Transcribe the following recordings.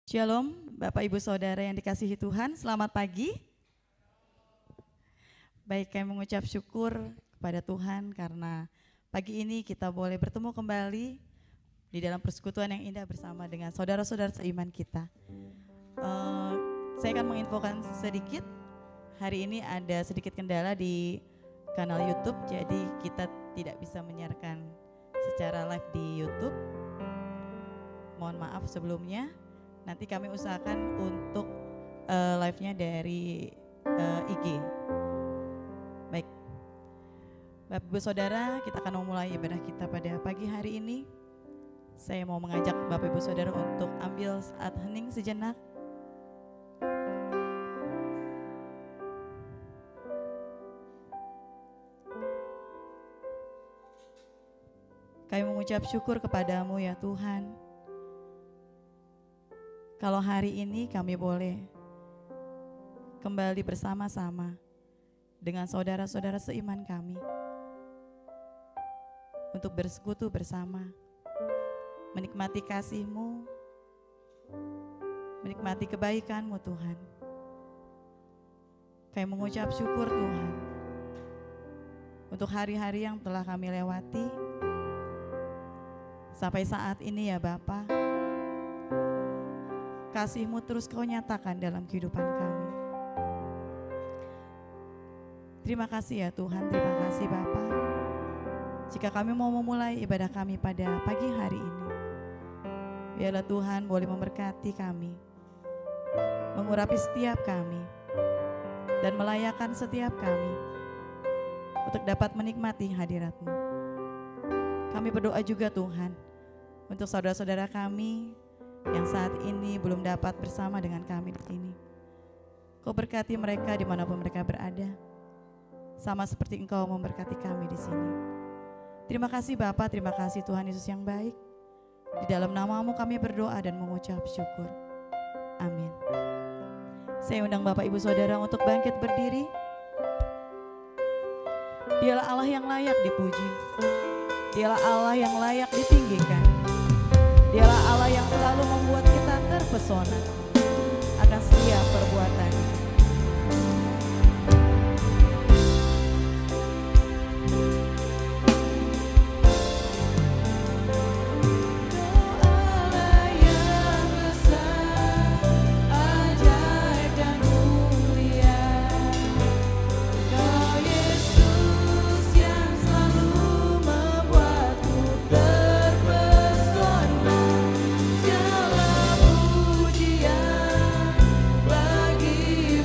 Shalom, Bapak Ibu Saudara yang dikasihi Tuhan, selamat pagi. Baik, kami mengucap syukur kepada Tuhan karena pagi ini kita boleh bertemu kembali di dalam persekutuan yang indah bersama dengan saudara-saudara seiman kita. Saya akan menginfokan sedikit, hari ini ada sedikit kendala di kanal YouTube, jadi kita tidak bisa menyiarkan secara live di YouTube. Mohon maaf sebelumnya. Nanti kami usahakan untuk live-nya dari IG. Baik, Bapak Ibu Saudara, kita akan memulai ibadah kita pada pagi hari ini. Saya mau mengajak Bapak Ibu Saudara untuk ambil saat hening sejenak. Kami mengucap syukur kepadamu ya Tuhan. Kalau hari ini kami boleh kembali bersama-sama dengan saudara-saudara seiman kami untuk bersekutu bersama, menikmati kasih-Mu, menikmati kebaikan-Mu Tuhan. Kami mengucap syukur Tuhan untuk hari-hari yang telah kami lewati sampai saat ini ya Bapa. Kasih-Mu terus Kau nyatakan dalam kehidupan kami. Terima kasih ya Tuhan, terima kasih Bapa. Jika kami mau memulai ibadah kami pada pagi hari ini, biarlah Tuhan boleh memberkati kami, mengurapi setiap kami, dan melayakkan setiap kami untuk dapat menikmati hadirat-Mu. Kami berdoa juga Tuhan untuk saudara-saudara kami yang saat ini belum dapat bersama dengan kami di sini. Kau berkati mereka dimanapun mereka berada, sama seperti Engkau memberkati kami di sini. Terima kasih Bapa, terima kasih Tuhan Yesus yang baik. Di dalam nama-Mu kami berdoa dan mengucap syukur. Amin. Saya undang Bapak Ibu Saudara untuk bangkit berdiri. Dialah Allah yang layak dipuji. Dialah Allah yang layak ditinggikan. Dialah Allah yang selalu membuat kita terpesona akan setiap perbuatan. Bagi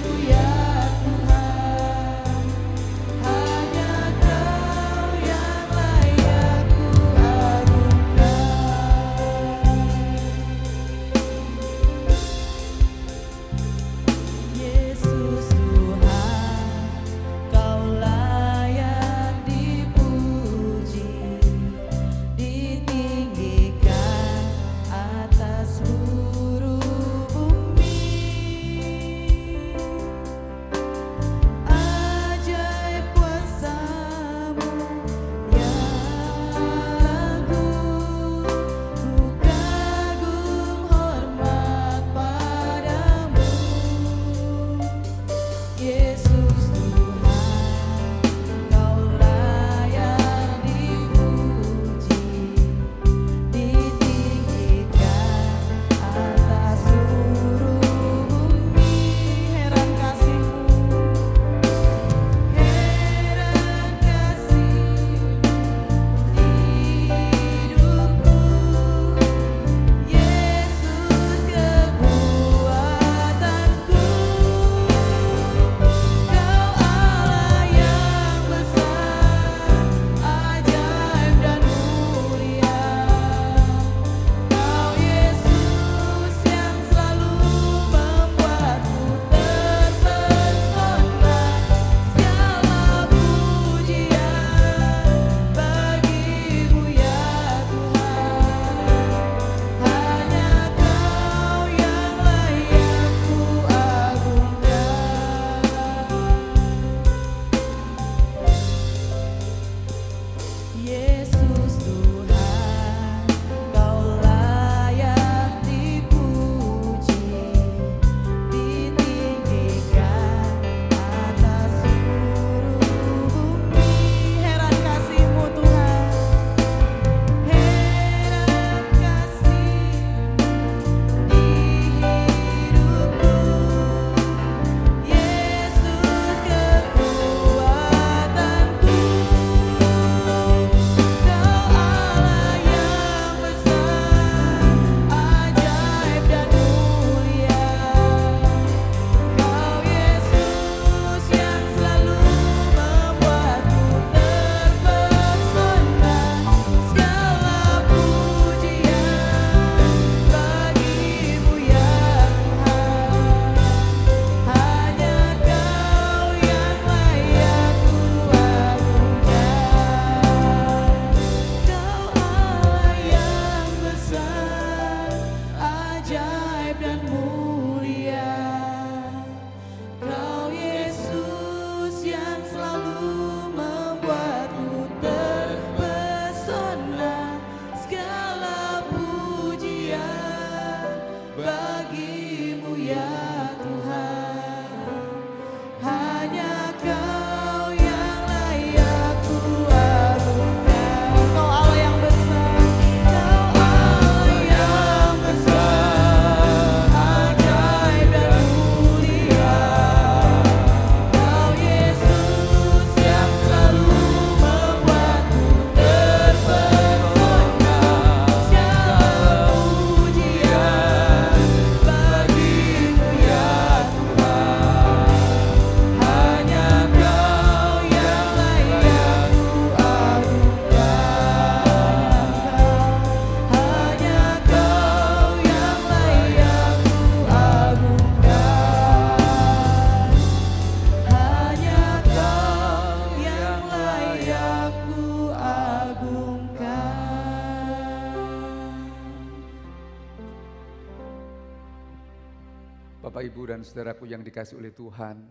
Bapak, Ibu, dan saudaraku yang dikasihi oleh Tuhan,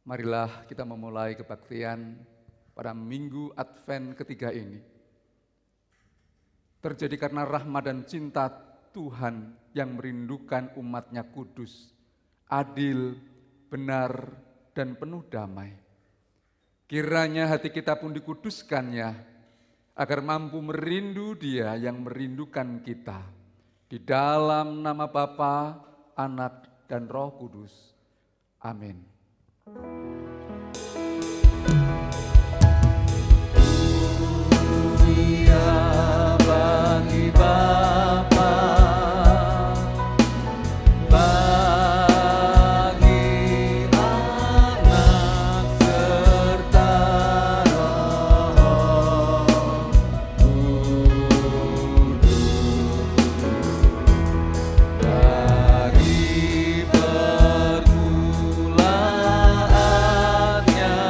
marilah kita memulai kebaktian pada minggu Advent ketiga ini. Terjadi karena rahmat dan cinta Tuhan yang merindukan umatnya kudus, adil, benar, dan penuh damai. Kiranya hati kita pun dikuduskannya, agar mampu merindu Dia yang merindukan kita. Di dalam nama Bapa, Anak, dan Roh Kudus. Amin. Dunia bagi Bapa, bagi Anak serta Roh Kudus, bagi permulaannya sekarang dan akan jadi selama-lamanya. Amin.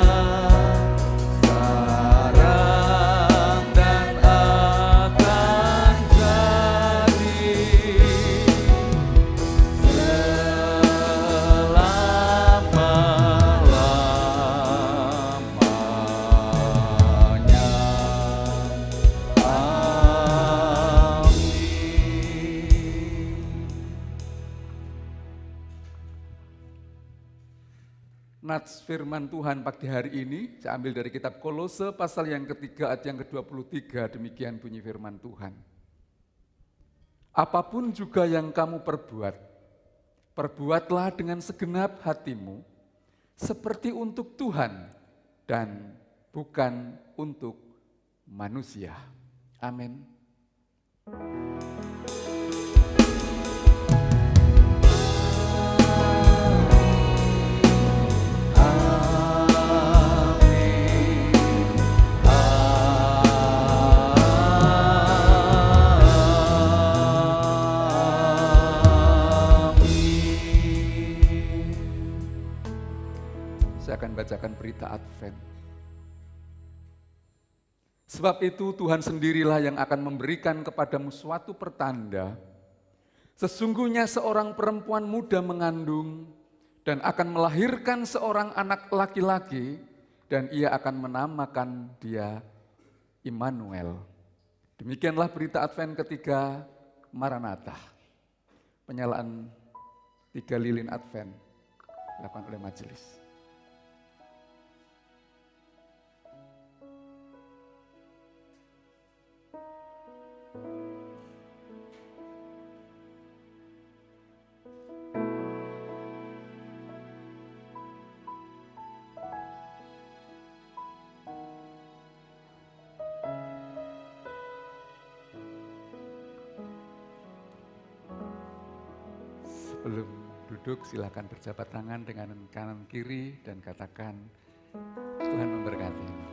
Nats firman Tuhan pagi hari ini saya ambil dari kitab Kolose pasal yang ketiga ayat yang ke-23, demikian bunyi firman Tuhan. Apapun juga yang kamu perbuat, perbuatlah dengan segenap hatimu, seperti untuk Tuhan dan bukan untuk manusia. Amin. Saya akan bacakan berita Advent. Sebab itu Tuhan sendirilah yang akan memberikan kepadamu suatu pertanda. Sesungguhnya seorang perempuan muda mengandung dan akan melahirkan seorang anak laki-laki, dan ia akan menamakan dia Immanuel. Demikianlah berita Advent ketiga Maranatha. Penyalaan 3 lilin Advent dilakukan oleh majelis. Sebelum duduk silakan berjabat tangan dengan kanan kiri dan katakan, Tuhan memberkati.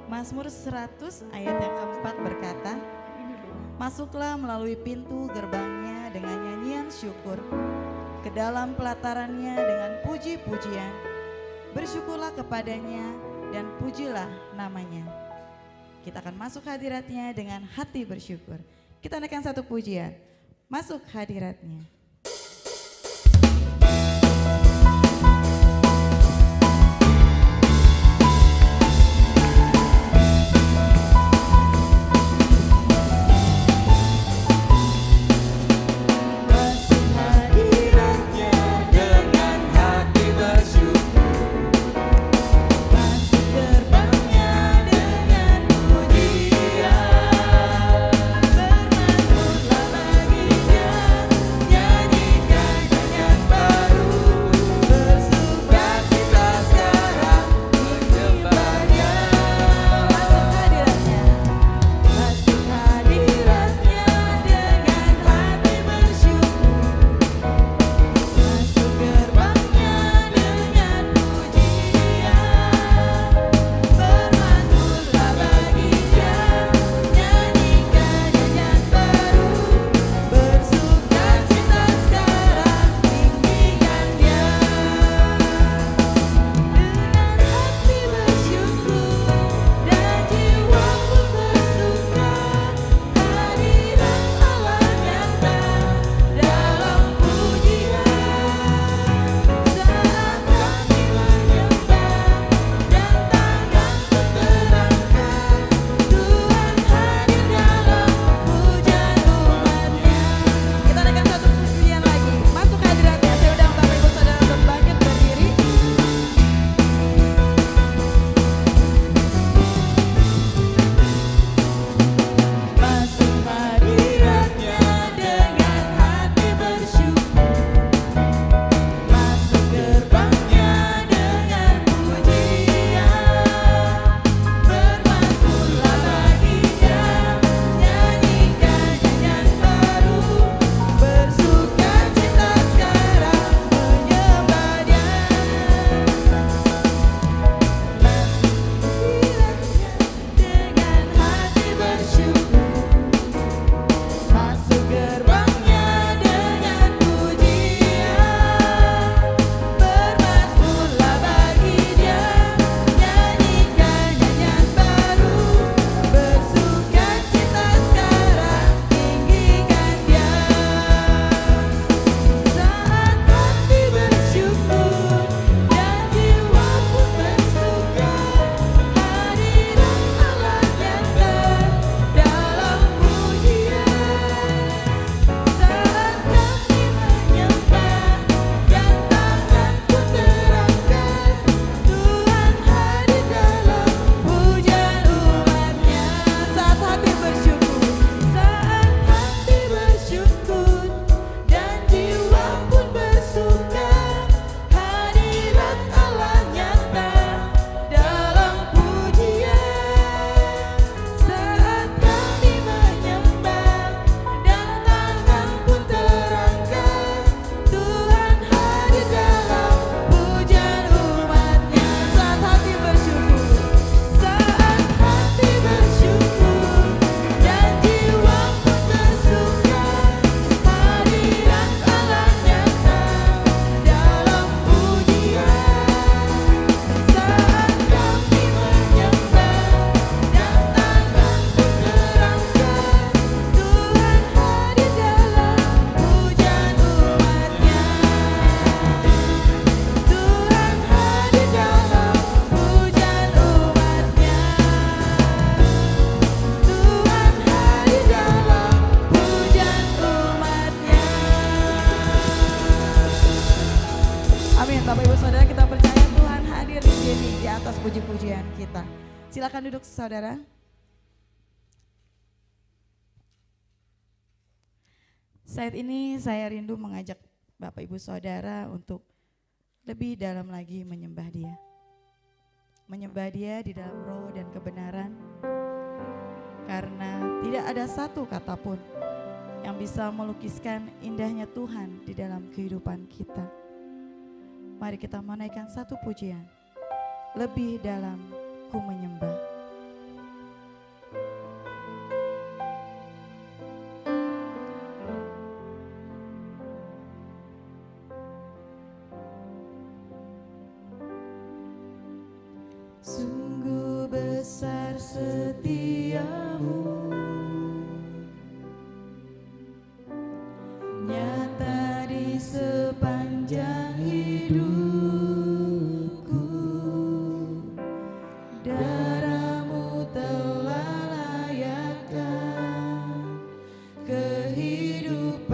Mazmur 100 ayat yang keempat berkata, masuklah melalui pintu gerbangnya dengan nyanyian syukur, ke dalam pelatarannya dengan puji-pujian. Bersyukurlah kepadanya dan pujilah namanya. Kita akan masuk hadiratnya dengan hati bersyukur. Kita naikkan satu pujian, masuk hadiratnya. Yeah. Amin. Bapak Ibu Saudara, kita percaya Tuhan hadir di sini di atas puji-pujian kita. Silakan duduk saudara. Saat ini saya rindu mengajak Bapak Ibu Saudara untuk lebih dalam lagi menyembah Dia. Menyembah Dia di dalam roh dan kebenaran. Karena tidak ada satu kata pun yang bisa melukiskan indahnya Tuhan di dalam kehidupan kita. Mari kita menaikkan satu pujian. Lebih dalam ku menyembah. Sungguh besar setiamu, nyata di sepanjang hidupku. Darahmu telah layakkan kehidupanku.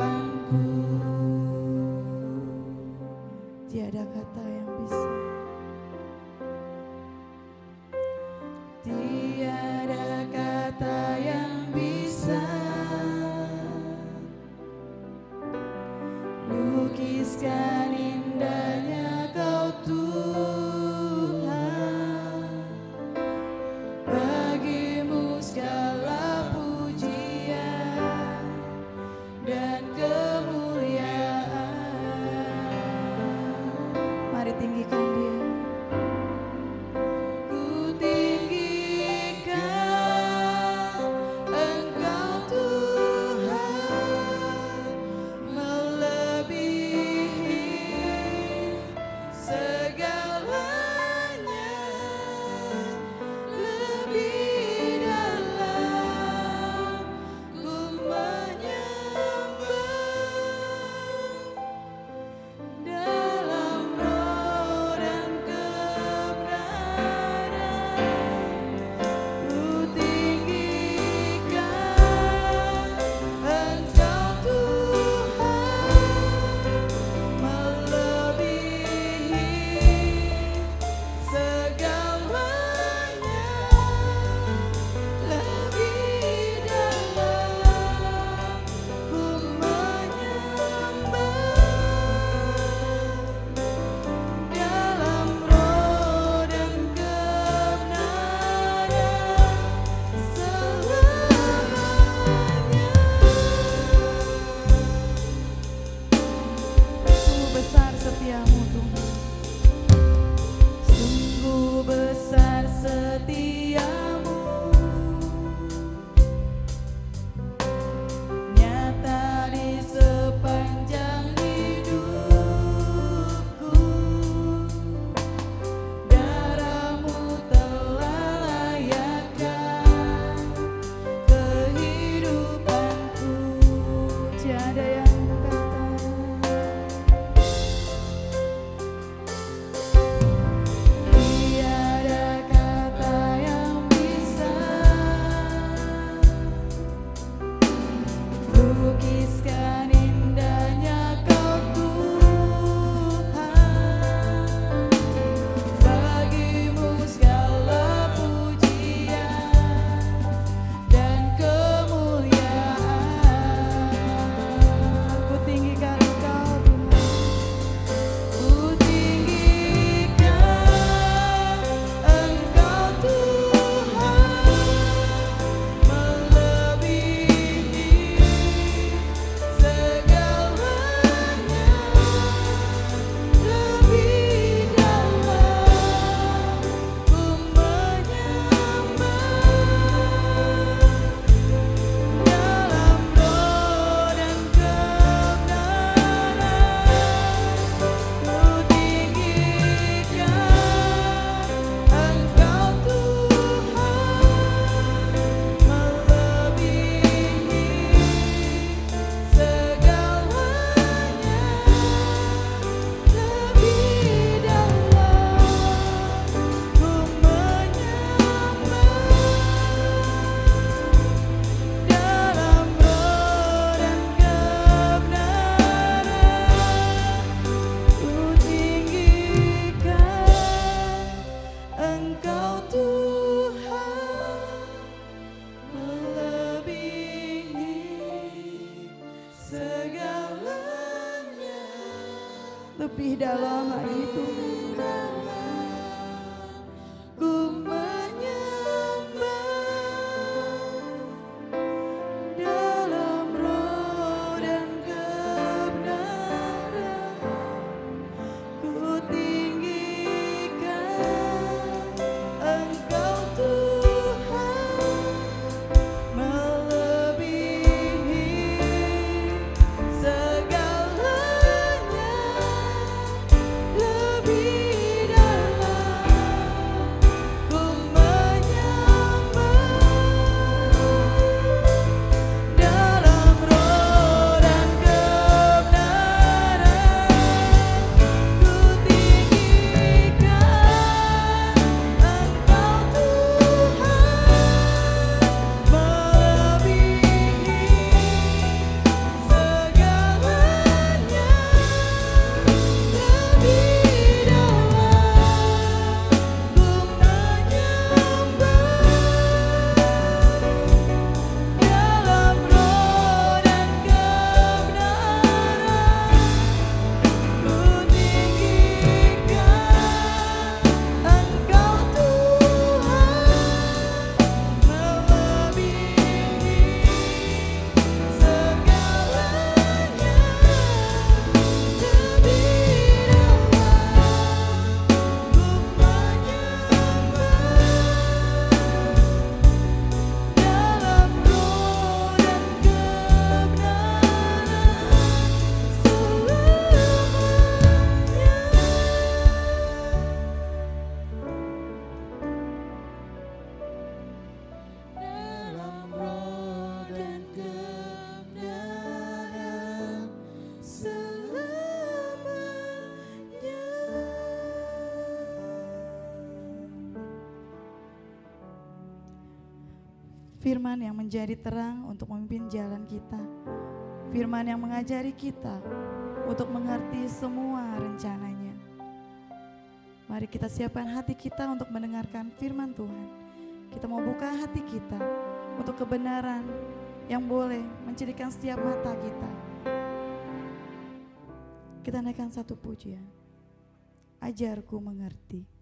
Tiada kata yang bisa, tiada kata yang bisa lukiskan indahnya Kau Tuhan. Bagimu segala pujian dan kemuliaan. Mari tinggikan Dia. Bisa Firman yang menjadi terang untuk memimpin jalan kita. Firman yang mengajari kita untuk mengerti semua rencananya. Mari kita siapkan hati kita untuk mendengarkan firman Tuhan. Kita mau buka hati kita untuk kebenaran yang boleh mencirikan setiap mata kita. Kita naikkan satu pujian. Ajarku mengerti.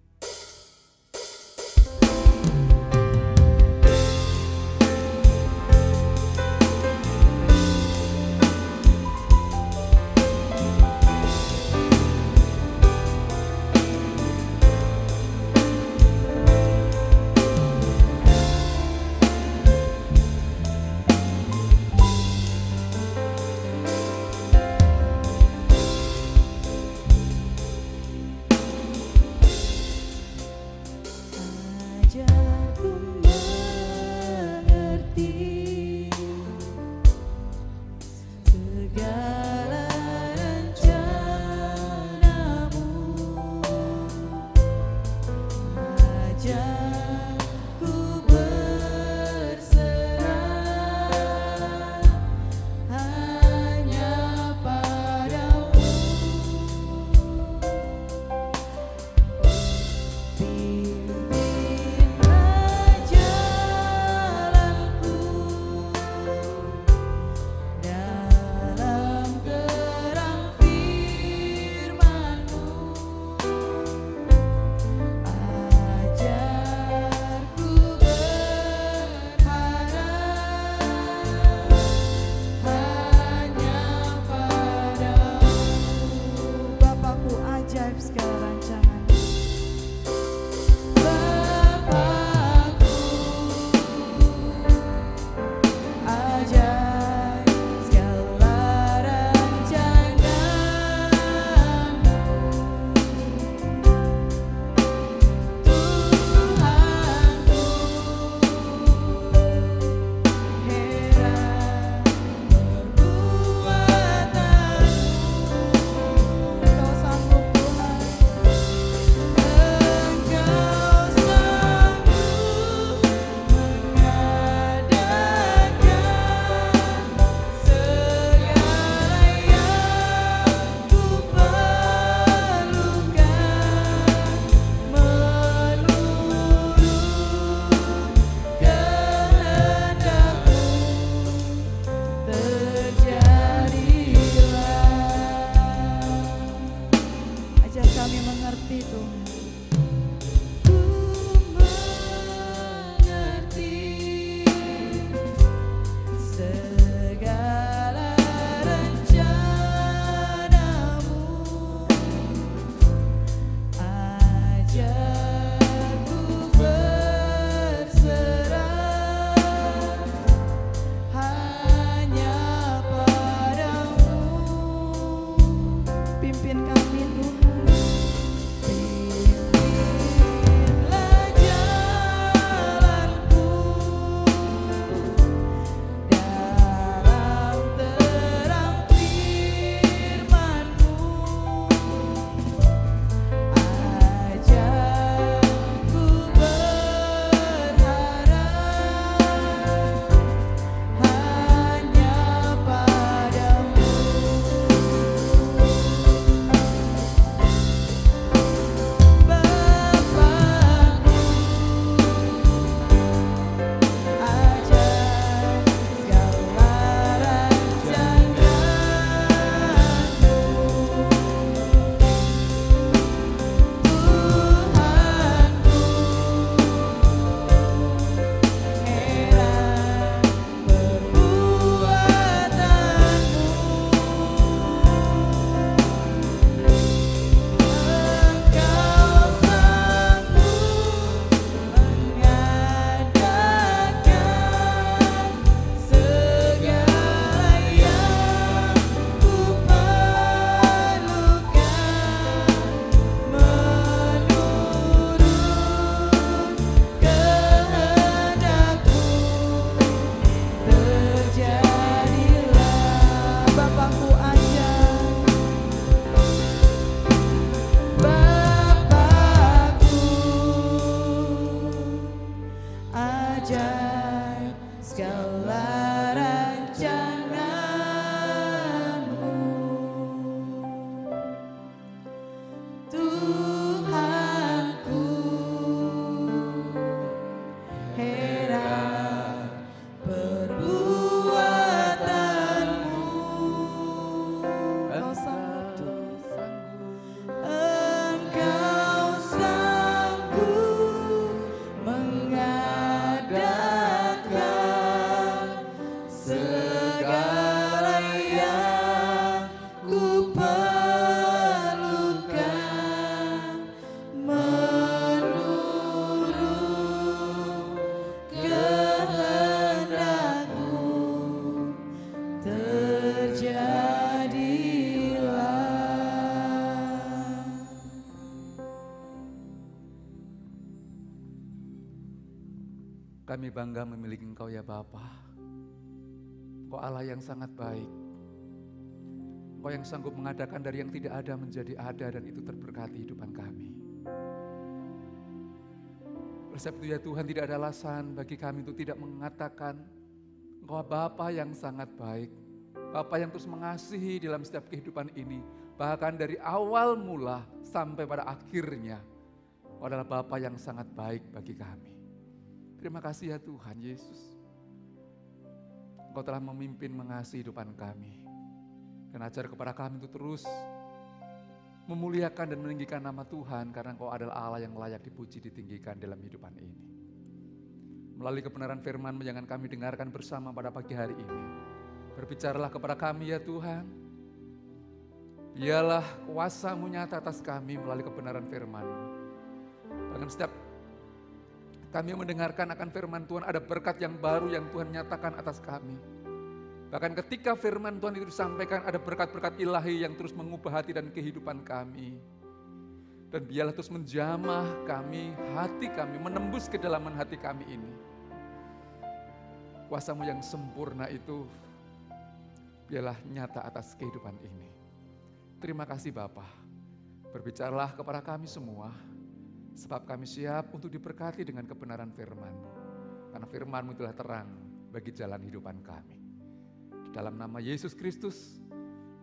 Kami bangga memiliki Engkau ya Bapa. Engkau Allah yang sangat baik. Engkau yang sanggup mengadakan dari yang tidak ada menjadi ada, dan itu terberkati hidupan kami. Oleh sebab itu ya Tuhan, tidak ada alasan bagi kami untuk tidak mengatakan Engkau Bapa yang sangat baik. Bapa yang terus mengasihi dalam setiap kehidupan ini. Bahkan dari awal mula sampai pada akhirnya, Engkau adalah Bapa yang sangat baik bagi kami. Terima kasih ya Tuhan Yesus. Engkau telah memimpin mengasihi kehidupan kami. Dan ajar kepada kami untuk terus memuliakan dan meninggikan nama Tuhan, karena Engkau adalah Allah yang layak dipuji, ditinggikan dalam kehidupan ini. Melalui kebenaran firman-Mu yang kami dengarkan bersama pada pagi hari ini, berbicaralah kepada kami ya Tuhan. Biarlah kuasa-Mu nyata atas kami melalui kebenaran firman-Mu. Bahkan setiap kami mendengarkan akan firman Tuhan, ada berkat yang baru yang Tuhan nyatakan atas kami. Bahkan ketika firman Tuhan itu disampaikan, ada berkat-berkat ilahi yang terus mengubah hati dan kehidupan kami. Dan biarlah terus menjamah kami, hati kami, menembus kedalaman hati kami ini. Kuasa-Mu yang sempurna itu biarlah nyata atas kehidupan ini. Terima kasih Bapa. Berbicaralah kepada kami semua, sebab kami siap untuk diberkati dengan kebenaran firman-Mu. Karena firman-Mu itulah terang bagi jalan hidupan kami. Di dalam nama Yesus Kristus,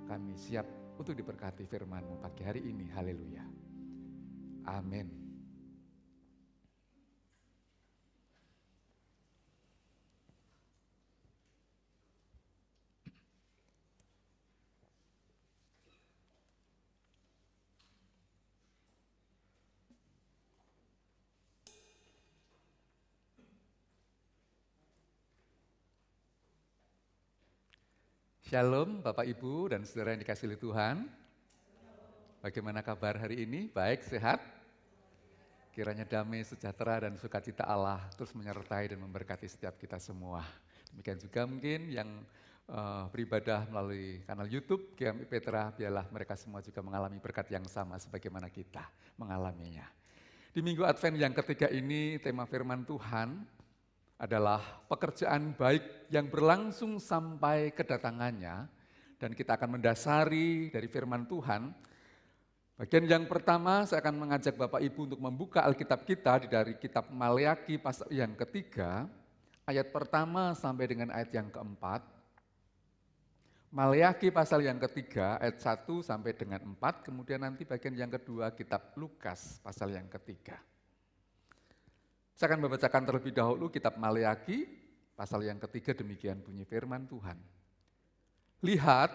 kami siap untuk diberkati firman-Mu pagi hari ini. Haleluya. Amin. Shalom Bapak Ibu dan saudara yang dikasihi Tuhan. Bagaimana kabar hari ini? Baik, sehat? Kiranya damai, sejahtera dan sukacita Allah terus menyertai dan memberkati setiap kita semua. Demikian juga mungkin yang beribadah melalui kanal YouTube GMI Petra, biarlah mereka semua juga mengalami berkat yang sama sebagaimana kita mengalaminya. Di minggu Advent yang ketiga ini, tema firman Tuhan adalah pekerjaan baik yang berlangsung sampai kedatangannya, dan kita akan mendasari dari firman Tuhan. Bagian yang pertama saya akan mengajak Bapak Ibu untuk membuka Alkitab kita dari kitab Maleakhi pasal yang ketiga, ayat pertama sampai dengan ayat yang keempat. Maleakhi pasal yang ketiga, ayat 1 sampai dengan 4, kemudian nanti bagian yang kedua kitab Lukas pasal yang ketiga. Saya akan membacakan terlebih dahulu kitab Maleakhi, pasal yang ketiga, demikian bunyi firman Tuhan. Lihat,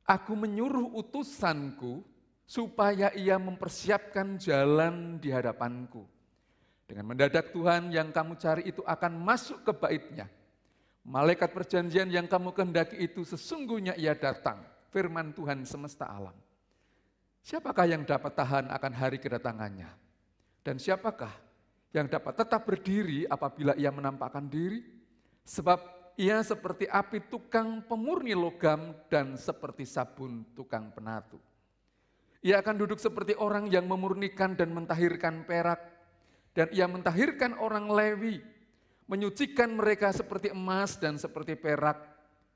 aku menyuruh utusanku supaya ia mempersiapkan jalan di hadapanku. Dengan mendadak Tuhan yang kamu cari itu akan masuk ke baitnya. Malaikat perjanjian yang kamu kehendaki itu sesungguhnya ia datang, firman Tuhan semesta alam. Siapakah yang dapat tahan akan hari kedatangannya? Dan siapakah yang dapat tetap berdiri apabila ia menampakkan diri? Sebab ia seperti api tukang pemurni logam dan seperti sabun tukang penatu. Ia akan duduk seperti orang yang memurnikan dan mentahirkan perak, dan ia mentahirkan orang Lewi, menyucikan mereka seperti emas dan seperti perak,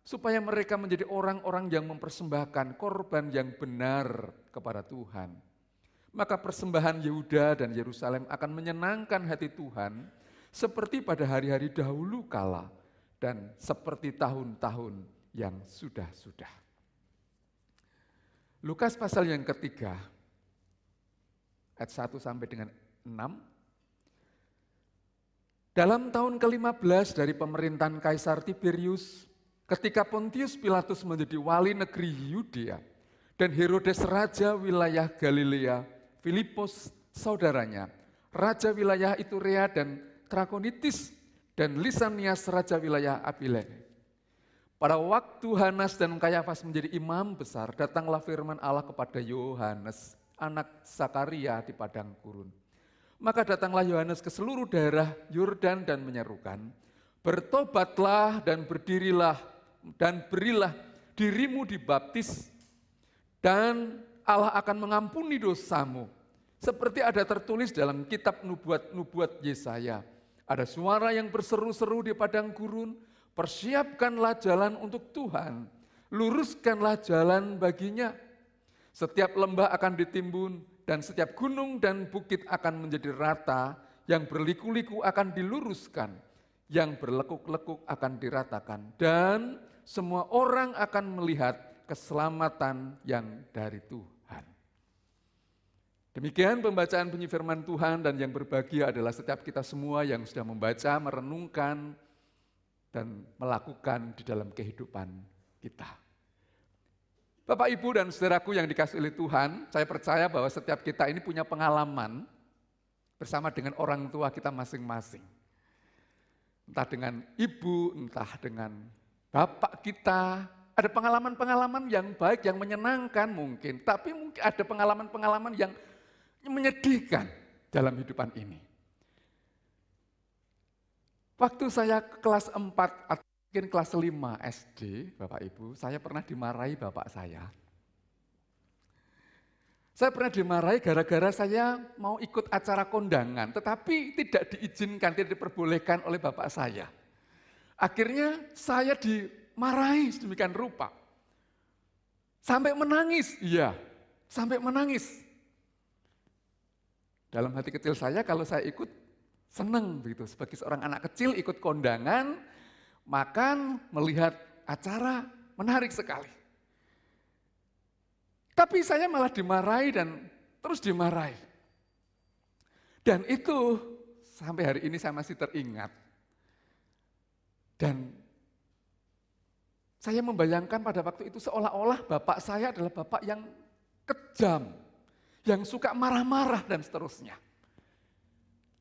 supaya mereka menjadi orang-orang yang mempersembahkan korban yang benar kepada Tuhan. Maka persembahan Yehuda dan Yerusalem akan menyenangkan hati Tuhan seperti pada hari-hari dahulu kala dan seperti tahun-tahun yang sudah-sudah. Lukas pasal yang ketiga, ayat 1 sampai dengan 6. Dalam tahun ke-15 dari pemerintahan Kaisar Tiberius, ketika Pontius Pilatus menjadi wali negeri Yudea dan Herodes raja wilayah Galilea, Filipus saudaranya, raja wilayah Iturea dan Trakonitis, dan Lisanias raja wilayah Abilene. Pada waktu Hanas dan Kayafas menjadi imam besar, datanglah firman Allah kepada Yohanes, anak Zakaria di padang gurun. Maka datanglah Yohanes ke seluruh daerah Yordan dan menyerukan, bertobatlah dan berdirilah dan berilah dirimu dibaptis, dan Allah akan mengampuni dosamu. Seperti ada tertulis dalam kitab nubuat-nubuat Yesaya, Ada suara yang berseru-seru di padang gurun, persiapkanlah jalan untuk Tuhan, luruskanlah jalan baginya. Setiap lembah akan ditimbun, dan setiap gunung dan bukit akan menjadi rata, yang berliku-liku akan diluruskan, yang berlekuk-lekuk akan diratakan, dan semua orang akan melihat keselamatan yang dari Tuhan. Demikian pembacaan bunyi firman Tuhan, dan yang berbahagia adalah setiap kita semua yang sudah membaca, merenungkan, dan melakukan di dalam kehidupan kita. Bapak, Ibu, dan saudaraku yang dikasihi oleh Tuhan, saya percaya bahwa setiap kita ini punya pengalaman bersama dengan orang tua kita masing-masing. Entah dengan ibu, entah dengan bapak kita. Ada pengalaman-pengalaman yang baik, yang menyenangkan mungkin. Tapi mungkin ada pengalaman-pengalaman yang menyedihkan dalam hidupan ini. Waktu saya kelas 4 atau mungkin kelas 5 SD, Bapak Ibu, saya pernah dimarahi bapak saya. Saya pernah dimarahi gara-gara saya mau ikut acara kondangan, tetapi tidak diizinkan, tidak diperbolehkan oleh bapak saya. Akhirnya saya dimarahi sedemikian rupa. Sampai menangis, iya, sampai menangis. Dalam hati kecil saya kalau saya ikut, senang begitu. Sebagai seorang anak kecil ikut kondangan, makan, melihat acara, menarik sekali. Tapi saya malah dimarahi dan terus dimarahi. Dan itu sampai hari ini saya masih teringat. Dan saya membayangkan pada waktu itu seolah-olah bapak saya adalah bapak yang kejam, yang suka marah-marah dan seterusnya.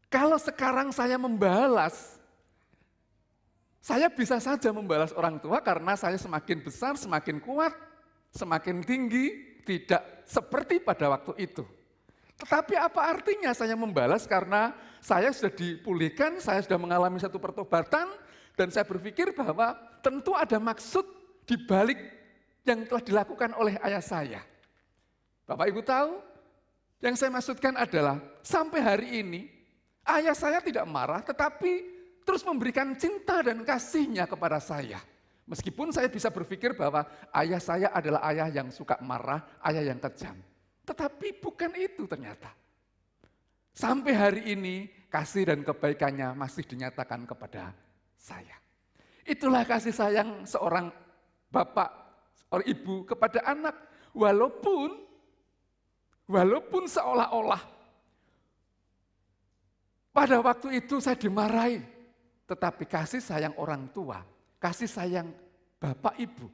Kalau sekarang saya membalas, saya bisa saja membalas orang tua karena saya semakin besar, semakin kuat, semakin tinggi, tidak seperti pada waktu itu. Tetapi apa artinya saya membalas karena saya sudah dipulihkan, saya sudah mengalami satu pertobatan, dan saya berpikir bahwa tentu ada maksud di balik yang telah dilakukan oleh ayah saya. Bapak Ibu tahu, yang saya maksudkan adalah sampai hari ini ayah saya tidak marah tetapi terus memberikan cinta dan kasihnya kepada saya. Meskipun saya bisa berpikir bahwa ayah saya adalah ayah yang suka marah, ayah yang kejam. Tetapi bukan itu ternyata. Sampai hari ini kasih dan kebaikannya masih dinyatakan kepada saya. Itulah kasih sayang seorang bapak, seorang ibu kepada anak. Walaupun seolah-olah pada waktu itu saya dimarahi. Tetapi kasih sayang orang tua, kasih sayang bapak ibu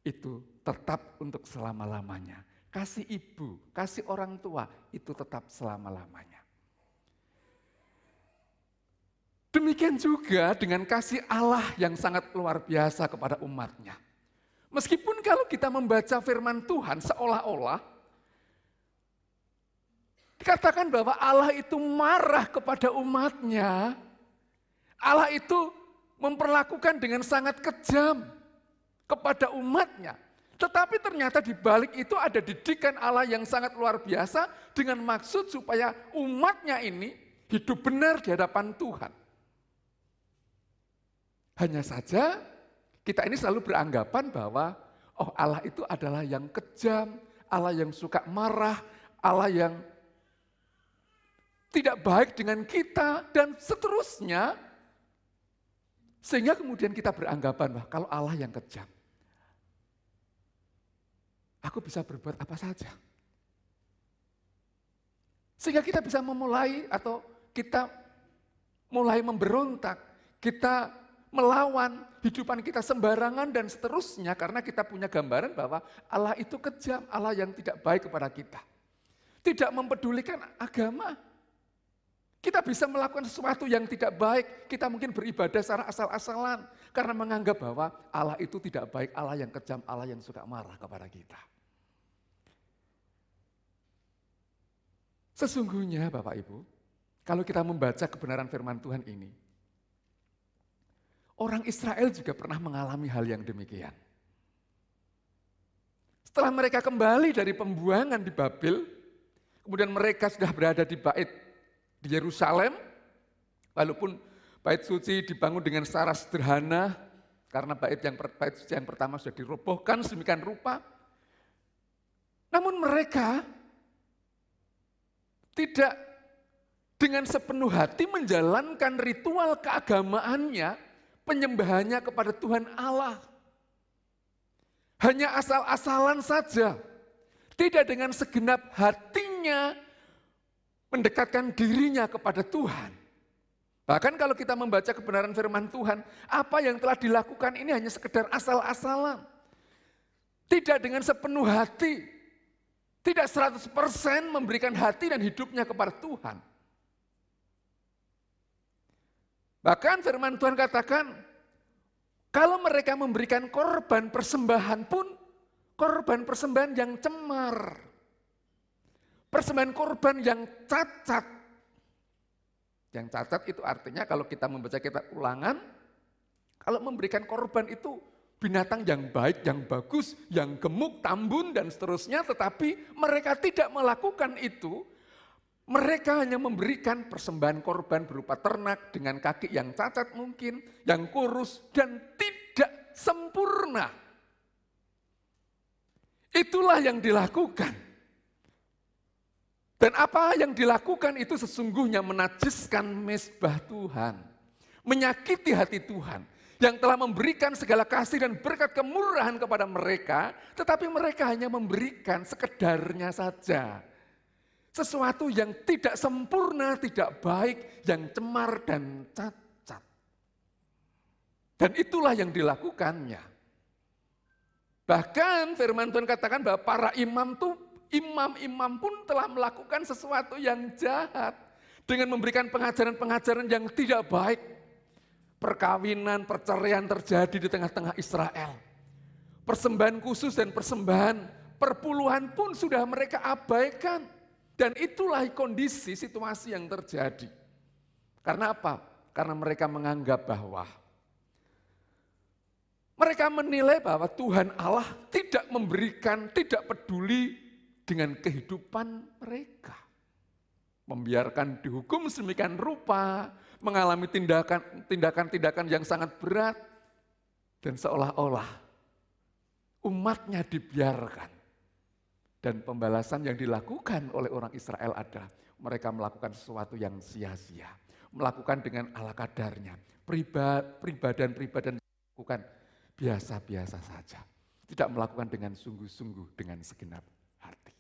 itu tetap untuk selama-lamanya. Kasih ibu, kasih orang tua itu tetap selama-lamanya. Demikian juga dengan kasih Allah yang sangat luar biasa kepada umatnya. Meskipun kalau kita membaca firman Tuhan seolah-olah dikatakan bahwa Allah itu marah kepada umatnya, Allah itu memperlakukan dengan sangat kejam kepada umatnya. Tetapi ternyata di balik itu ada didikan Allah yang sangat luar biasa dengan maksud supaya umatnya ini hidup benar di hadapan Tuhan. Hanya saja kita ini selalu beranggapan bahwa Allah itu adalah yang kejam, Allah yang suka marah, Allah yang tidak baik dengan kita dan seterusnya. Sehingga kemudian kita beranggapan bahwa kalau Allah yang kejam, aku bisa berbuat apa saja. Sehingga kita bisa memulai atau kita mulai memberontak, kita melawan hidupan kita sembarangan dan seterusnya karena kita punya gambaran bahwa Allah itu kejam, Allah yang tidak baik kepada kita. Tidak mempedulikan agama. Kita bisa melakukan sesuatu yang tidak baik, kita mungkin beribadah secara asal-asalan karena menganggap bahwa Allah itu tidak baik, Allah yang kejam, Allah yang suka marah kepada kita. Sesungguhnya Bapak Ibu, kalau kita membaca kebenaran firman Tuhan ini, orang Israel juga pernah mengalami hal yang demikian. Setelah mereka kembali dari pembuangan di Babel, kemudian mereka sudah berada di bait di Yerusalem, walaupun Bait suci dibangun dengan secara sederhana, karena bait suci yang pertama sudah dirobohkan sedemikian rupa. Namun mereka tidak dengan sepenuh hati menjalankan ritual keagamaannya, penyembahannya kepada Tuhan Allah. Hanya asal-asalan saja, tidak dengan segenap hatinya mendekatkan dirinya kepada Tuhan. Bahkan kalau kita membaca kebenaran firman Tuhan, apa yang telah dilakukan ini hanya sekedar asal-asalan. Tidak dengan sepenuh hati, tidak 100% memberikan hati dan hidupnya kepada Tuhan. Bahkan firman Tuhan katakan, kalau mereka memberikan korban persembahan pun, korban persembahan yang cemar. Persembahan korban yang cacat. Yang cacat itu artinya kalau kita membaca kitab Ulangan, kalau memberikan korban itu binatang yang baik, yang bagus, yang gemuk, tambun dan seterusnya, tetapi mereka tidak melakukan itu. Mereka hanya memberikan persembahan korban berupa ternak dengan kaki yang cacat mungkin, yang kurus dan tidak sempurna. Itulah yang dilakukan. Dan apa yang dilakukan itu sesungguhnya menajiskan mezbah Tuhan. Menyakiti hati Tuhan yang telah memberikan segala kasih dan berkat kemurahan kepada mereka, tetapi mereka hanya memberikan sekedarnya saja. Sesuatu yang tidak sempurna, tidak baik, yang cemar dan cacat. Dan itulah yang dilakukannya. Bahkan firman Tuhan katakan bahwa para imam pun telah melakukan sesuatu yang jahat. Dengan memberikan pengajaran-pengajaran yang tidak baik. Perkawinan, perceraian terjadi di tengah-tengah Israel. Persembahan khusus dan persembahan perpuluhan pun sudah mereka abaikan. Dan itulah kondisi situasi yang terjadi. Karena apa? Karena mereka menganggap bahwa mereka menilai bahwa Tuhan Allah tidak memberikan, tidak peduli dengan kehidupan mereka. Membiarkan dihukum sedemikian rupa, mengalami tindakan-tindakan yang sangat berat, dan seolah-olah umatnya dibiarkan. Dan pembalasan yang dilakukan oleh orang Israel adalah mereka melakukan sesuatu yang sia-sia. Melakukan dengan ala kadarnya. Pribadian dilakukan biasa-biasa saja. Tidak melakukan dengan sungguh-sungguh, dengan segenap hati.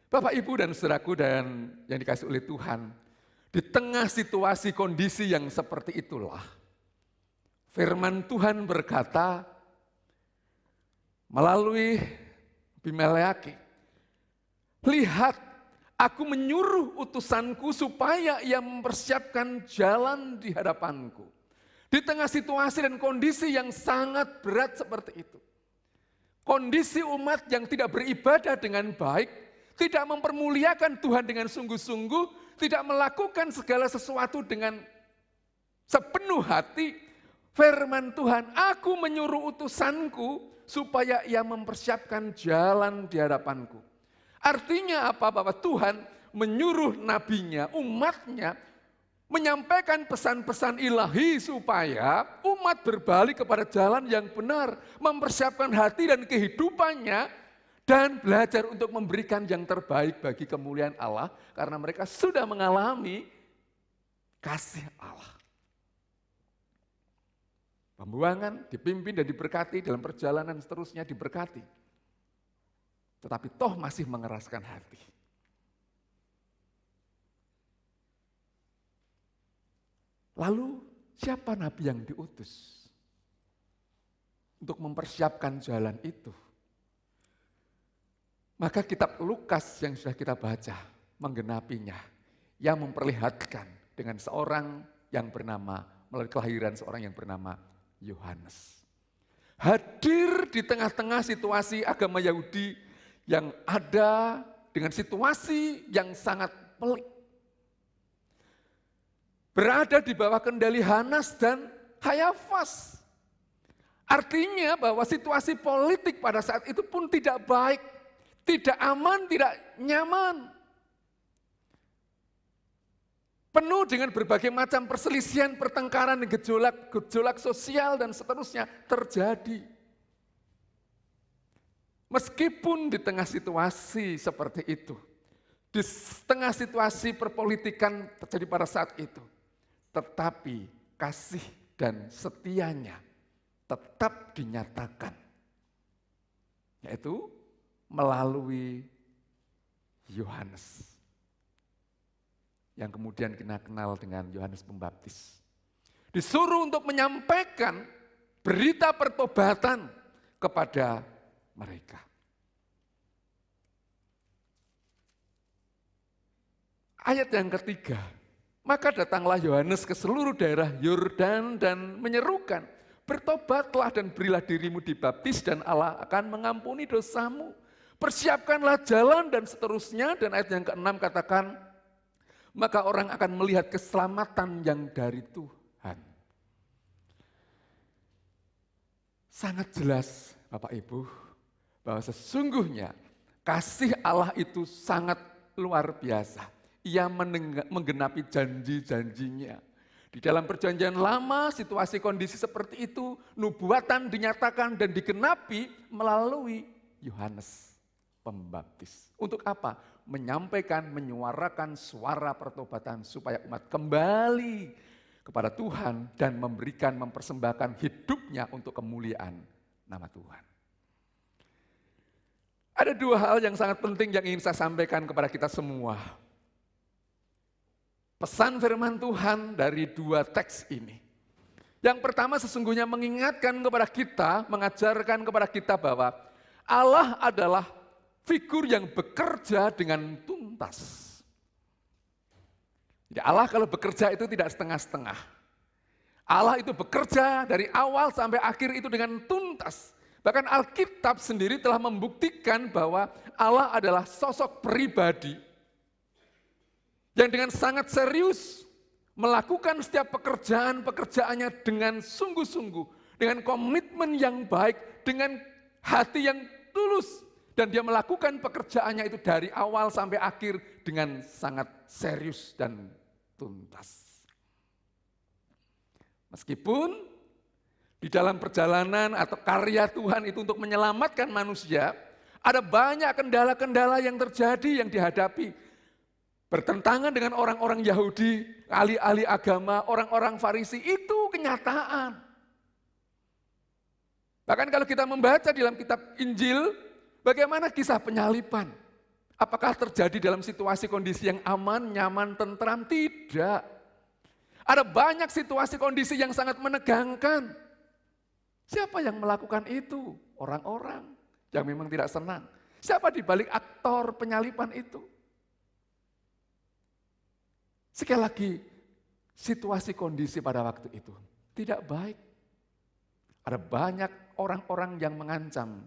Bapak, Ibu, dan saudaraku dan yang dikasih oleh Tuhan, di tengah situasi kondisi yang seperti itulah, firman Tuhan berkata melalui Bimeleaki, lihat, aku menyuruh utusanku supaya ia mempersiapkan jalan di hadapanku. Di tengah situasi dan kondisi yang sangat berat seperti itu. Kondisi umat yang tidak beribadah dengan baik, tidak mempermuliakan Tuhan dengan sungguh-sungguh, tidak melakukan segala sesuatu dengan sepenuh hati. Firman Tuhan, aku menyuruh utusanku supaya ia mempersiapkan jalan di hadapanku. Artinya apa? Bahwa Tuhan menyuruh nabinya, umatnya, menyampaikan pesan-pesan ilahi supaya umat berbalik kepada jalan yang benar, mempersiapkan hati dan kehidupannya, dan belajar untuk memberikan yang terbaik bagi kemuliaan Allah, karena mereka sudah mengalami kasih Allah. Pembuangan dipimpin dan diberkati, dalam perjalanan seterusnya diberkati. Tetapi toh masih mengeraskan hati. Lalu siapa nabi yang diutus untuk mempersiapkan jalan itu? Maka kitab Lukas yang sudah kita baca menggenapinya, yang memperlihatkan dengan seorang yang bernama, melalui kelahiran seorang yang bernama Yohanes. Hadir di tengah-tengah situasi agama Yahudi yang ada dengan situasi yang sangat pelik. Berada di bawah kendali Hanas dan Kayafas. Artinya bahwa situasi politik pada saat itu pun tidak baik, tidak aman, tidak nyaman. penuh dengan berbagai macam perselisihan, pertengkaran, gejolak sosial dan seterusnya terjadi. Meskipun di tengah situasi seperti itu, di tengah situasi perpolitikan terjadi pada saat itu, tetapi kasih dan setianya tetap dinyatakan, yaitu melalui Yohanes, yang kemudian kita kenal dengan Yohanes Pembaptis. Disuruh untuk menyampaikan berita pertobatan kepada mereka. Ayat yang ketiga, maka datanglah Yohanes ke seluruh daerah Yordan dan menyerukan, bertobatlah dan berilah dirimu dibaptis dan Allah akan mengampuni dosamu. Persiapkanlah jalan dan seterusnya. Dan ayat yang ke-6 katakan, maka orang akan melihat keselamatan yang dari Tuhan. Sangat jelas Bapak Ibu, bahwa sesungguhnya kasih Allah itu sangat luar biasa. Ia menggenapi janji-janjinya. Di dalam perjanjian lama, situasi kondisi seperti itu, nubuatan dinyatakan dan digenapi melalui Yohanes Pembaptis. Untuk apa? Menyampaikan, menyuarakan suara pertobatan supaya umat kembali kepada Tuhan dan mempersembahkan hidupnya untuk kemuliaan nama Tuhan. Ada dua hal yang sangat penting yang ingin saya sampaikan kepada kita semua. Pesan firman Tuhan dari dua teks ini. Yang pertama sesungguhnya mengingatkan kepada kita, mengajarkan kepada kita bahwa Allah adalah figur yang bekerja dengan tuntas. Jadi Allah kalau bekerja itu tidak setengah-setengah. Allah itu bekerja dari awal sampai akhir itu dengan tuntas. Bahkan Alkitab sendiri telah membuktikan bahwa Allah adalah sosok pribadi yang dengan sangat serius melakukan setiap pekerjaannya dengan sungguh-sungguh, dengan komitmen yang baik, dengan hati yang tulus. Dan dia melakukan pekerjaannya itu dari awal sampai akhir dengan sangat serius dan tuntas. Meskipun di dalam perjalanan atau karya Tuhan itu untuk menyelamatkan manusia, ada banyak kendala-kendala yang terjadi, yang dihadapi. Bertentangan dengan orang-orang Yahudi, ahli-ahli agama, orang-orang Farisi, itu kenyataan. Bahkan kalau kita membaca dalam kitab Injil, bagaimana kisah penyaliban? Apakah terjadi dalam situasi kondisi yang aman, nyaman, tentram? Tidak. Ada banyak situasi kondisi yang sangat menegangkan. Siapa yang melakukan itu? Orang-orang yang memang tidak senang. Siapa di balik aktor penyaliban itu? Sekali lagi, situasi kondisi pada waktu itu tidak baik. Ada banyak orang-orang yang mengancam,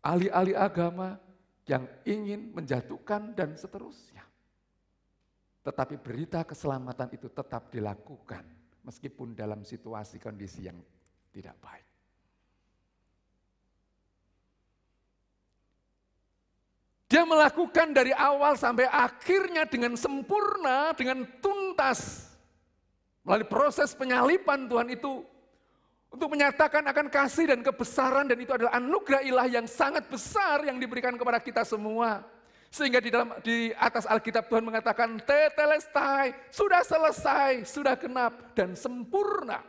ahli-ahli agama yang ingin menjatuhkan dan seterusnya. Tetapi berita keselamatan itu tetap dilakukan meskipun dalam situasi kondisi yang tidak baik. Dia melakukan dari awal sampai akhirnya dengan sempurna, dengan tuntas. Melalui proses penyaliban Tuhan itu untuk menyatakan akan kasih dan kebesaran, dan itu adalah anugerah ilahi yang sangat besar yang diberikan kepada kita semua. Sehingga di atas Alkitab Tuhan mengatakan tetelestai, sudah selesai, sudah genap dan sempurna.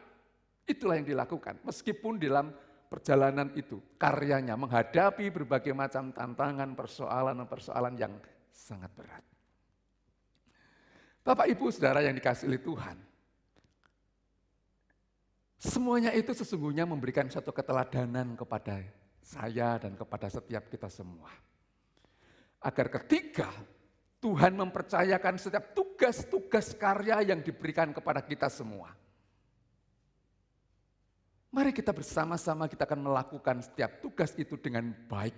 Itulah yang dilakukan meskipun dalam perjalanan itu karyanya menghadapi berbagai macam tantangan, persoalan yang sangat berat. Bapak Ibu Saudara yang dikasihi oleh Tuhan, semuanya itu sesungguhnya memberikan suatu keteladanan kepada saya dan kepada setiap kita semua. Agar ketika Tuhan mempercayakan setiap tugas-tugas karya yang diberikan kepada kita semua, mari kita bersama-sama kita akan melakukan setiap tugas itu dengan baik.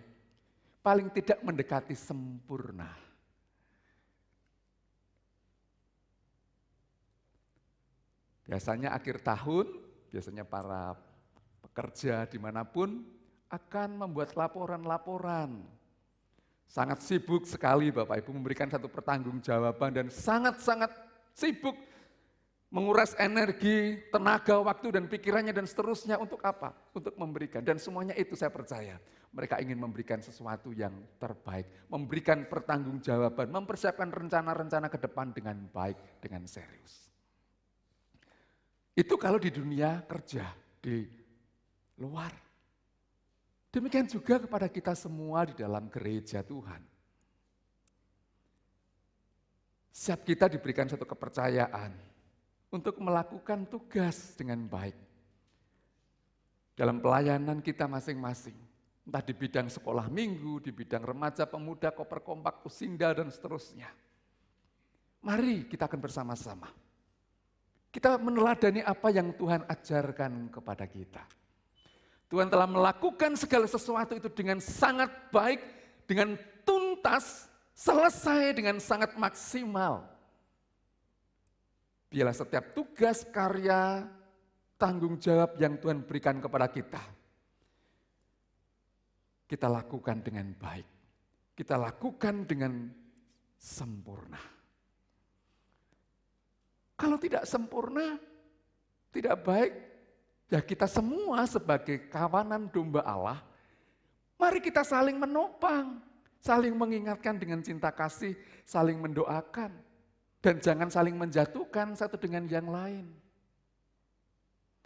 Paling tidak mendekati sempurna. Biasanya akhir tahun, biasanya para pekerja dimanapun akan membuat laporan-laporan. Sangat sibuk sekali Bapak Ibu memberikan satu pertanggungjawaban dan sangat-sangat sibuk menguras energi, tenaga, waktu, dan pikirannya, dan seterusnya. Untuk apa? Untuk memberikan. Dan semuanya itu saya percaya, mereka ingin memberikan sesuatu yang terbaik, memberikan pertanggungjawaban, mempersiapkan rencana-rencana ke depan dengan baik, dengan serius. Itu kalau di dunia kerja, di luar. Demikian juga kepada kita semua di dalam gereja Tuhan. Setiap kita diberikan satu kepercayaan untuk melakukan tugas dengan baik. Dalam pelayanan kita masing-masing, entah di bidang sekolah minggu, di bidang remaja, pemuda, koper kompak, pusinda, dan seterusnya. Mari kita akan bersama-sama. Kita meneladani apa yang Tuhan ajarkan kepada kita. Tuhan telah melakukan segala sesuatu itu dengan sangat baik, dengan tuntas, selesai dengan sangat maksimal. Biarlah setiap tugas, karya, tanggung jawab yang Tuhan berikan kepada kita, kita lakukan dengan baik. Kita lakukan dengan sempurna. Kalau tidak sempurna, tidak baik, ya kita semua sebagai kawanan domba Allah, mari kita saling menopang, saling mengingatkan dengan cinta kasih, saling mendoakan, dan jangan saling menjatuhkan satu dengan yang lain.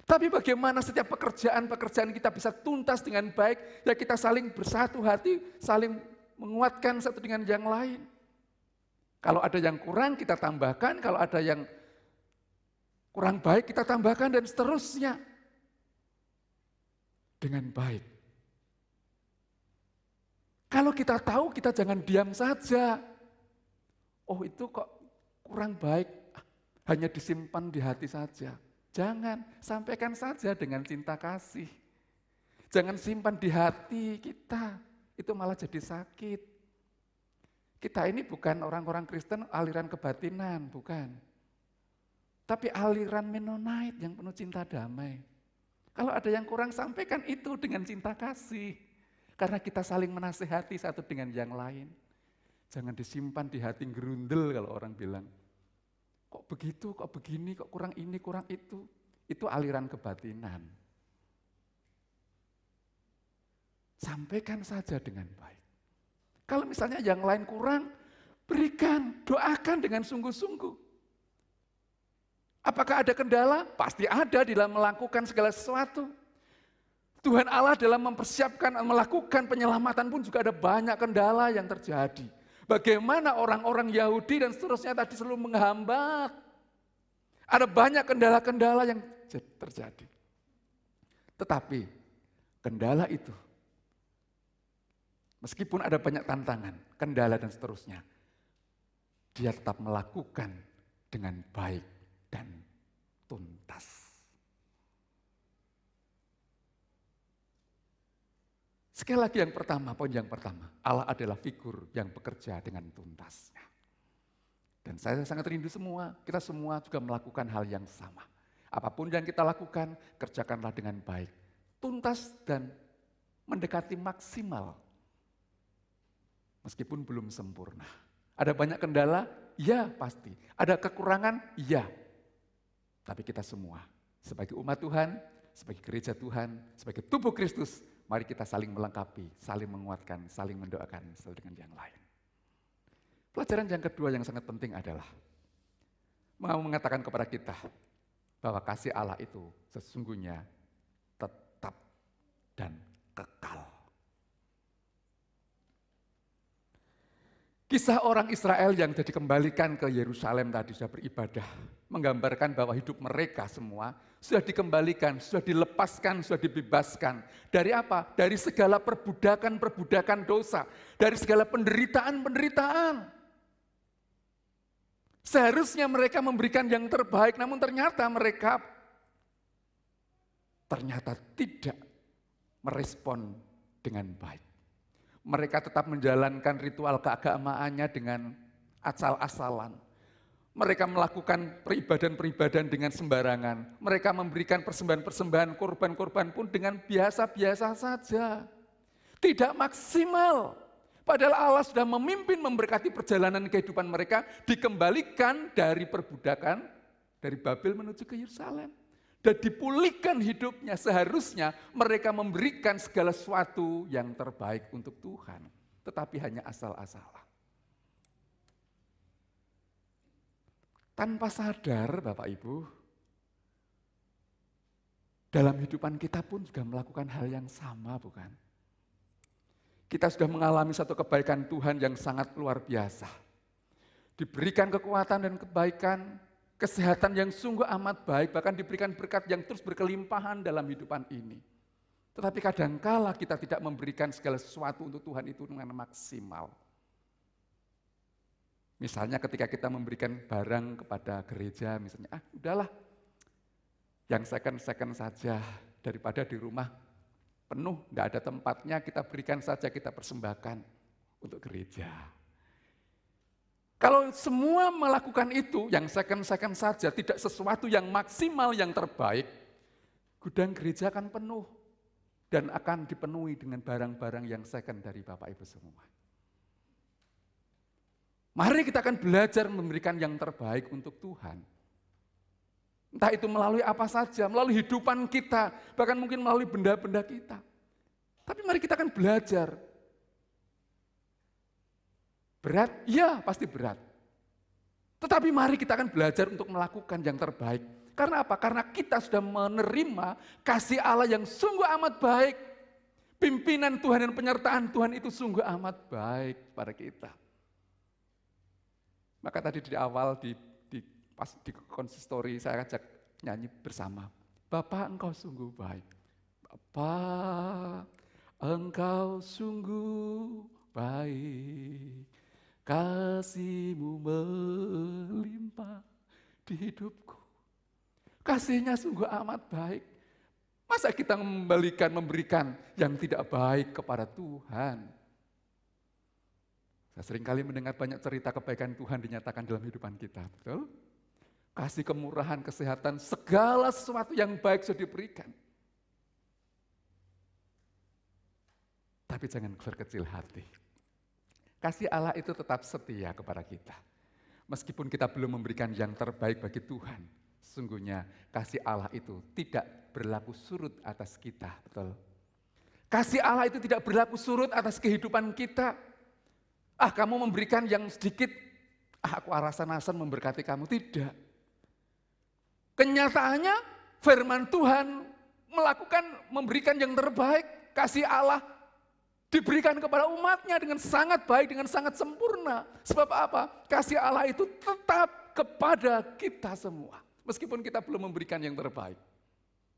Tapi bagaimana setiap pekerjaan kita bisa tuntas dengan baik, ya kita saling bersatu hati, saling menguatkan satu dengan yang lain. Kalau ada yang kurang kita tambahkan, kalau ada yang kurang baik kita tambahkan, dan seterusnya. Dengan baik. Kalau kita tahu, kita jangan diam saja. Oh itu kok kurang baik, hanya disimpan di hati saja. Jangan, sampaikan saja dengan cinta kasih. Jangan simpan di hati kita, itu malah jadi sakit. Kita ini bukan orang-orang Kristen aliran kebatinan, bukan. Tapi aliran Mennonite yang penuh cinta damai. Kalau ada yang kurang, sampaikan itu dengan cinta kasih. Karena kita saling menasihati satu dengan yang lain. Jangan disimpan di hati gerundel kalau orang bilang. Kok begitu, kok begini, kok kurang ini, kurang itu. Itu aliran kebatinan. Sampaikan saja dengan baik. Kalau misalnya yang lain kurang, berikan, doakan dengan sungguh-sungguh. Apakah ada kendala? Pasti ada di dalam melakukan segala sesuatu. Tuhan Allah dalam mempersiapkan, melakukan penyelamatan pun juga ada banyak kendala yang terjadi. Bagaimana orang-orang Yahudi dan seterusnya tadi selalu menghambat. Ada banyak kendala-kendala yang terjadi. Tetapi kendala itu, meskipun ada banyak tantangan, kendala dan seterusnya, dia tetap melakukan dengan baik dan tuntas. Sekali lagi yang pertama, poin yang pertama, Allah adalah figur yang bekerja dengan tuntasnya. Dan saya sangat rindu semua, kita semua juga melakukan hal yang sama. Apapun yang kita lakukan, kerjakanlah dengan baik, tuntas dan mendekati maksimal. Meskipun belum sempurna. Ada banyak kendala? Ya pasti. Ada kekurangan? Ya. Tapi kita semua sebagai umat Tuhan, sebagai gereja Tuhan, sebagai tubuh Kristus, mari kita saling melengkapi, saling menguatkan, saling mendoakan satu dengan yang lain. Pelajaran yang kedua yang sangat penting adalah mau mengatakan kepada kita bahwa kasih Allah itu sesungguhnya tetap dan kekal. Kisah orang Israel yang jadi kembalikan ke Yerusalem tadi sudah beribadah, menggambarkan bahwa hidup mereka semua sudah dikembalikan, sudah dilepaskan, sudah dibebaskan. Dari apa? Dari segala perbudakan dosa, dari segala penderitaan. Seharusnya mereka memberikan yang terbaik, namun ternyata mereka tidak merespon dengan baik. Mereka tetap menjalankan ritual keagamaannya dengan asal-asalan. Mereka melakukan peribadan-peribadan dengan sembarangan. Mereka memberikan persembahan-persembahan, korban-korban pun dengan biasa-biasa saja. Tidak maksimal. Padahal Allah sudah memimpin memberkati perjalanan kehidupan mereka, dikembalikan dari perbudakan, dari Babel menuju ke Yerusalem. Dan dipulihkan hidupnya, seharusnya mereka memberikan segala sesuatu yang terbaik untuk Tuhan. Tetapi hanya asal-asalan. Tanpa sadar Bapak Ibu, dalam hidupan kita pun juga melakukan hal yang sama, bukan? Kita sudah mengalami satu kebaikan Tuhan yang sangat luar biasa. Diberikan kekuatan dan kebaikan, kesehatan yang sungguh amat baik, bahkan diberikan berkat yang terus berkelimpahan dalam hidupan ini. Tetapi kadangkala kita tidak memberikan segala sesuatu untuk Tuhan itu dengan maksimal. Misalnya ketika kita memberikan barang kepada gereja, misalnya, udahlah, yang second saja, daripada di rumah penuh, nggak ada tempatnya, kita berikan saja, kita persembahkan untuk gereja. Kalau semua melakukan itu, yang second saja, tidak sesuatu yang maksimal, yang terbaik, gudang gereja akan penuh dan akan dipenuhi dengan barang-barang yang second dari Bapak Ibu semua. Mari kita akan belajar memberikan yang terbaik untuk Tuhan. Entah itu melalui apa saja, melalui hidupan kita, bahkan mungkin melalui benda-benda kita. Tapi mari kita akan belajar. Berat? Ya, pasti berat. Tetapi mari kita akan belajar untuk melakukan yang terbaik. Karena apa? Karena kita sudah menerima kasih Allah yang sungguh amat baik. Pimpinan Tuhan dan penyertaan Tuhan itu sungguh amat baik pada kita. Maka tadi di awal pas di konsistori saya ajak nyanyi bersama. Bapa engkau sungguh baik. Bapa engkau sungguh baik. Kasih-Mu melimpah di hidupku. Kasih-Nya sungguh amat baik. Masa kita memberikan yang tidak baik kepada Tuhan? Saya seringkali mendengar banyak cerita kebaikan Tuhan dinyatakan dalam kehidupan kita, betul? Kasih kemurahan, kesehatan, segala sesuatu yang baik sudah diberikan. Tapi jangan berkecil hati. Kasih Allah itu tetap setia kepada kita. Meskipun kita belum memberikan yang terbaik bagi Tuhan, sesungguhnya kasih Allah itu tidak berlaku surut atas kita, betul? Kasih Allah itu tidak berlaku surut atas kehidupan kita. Kamu memberikan yang sedikit, aku alasan-alasan memberkati kamu. Tidak. Kenyataannya firman Tuhan memberikan yang terbaik. Kasih Allah diberikan kepada umatnya dengan sangat baik, dengan sangat sempurna. Sebab apa? Kasih Allah itu tetap kepada kita semua. Meskipun kita belum memberikan yang terbaik.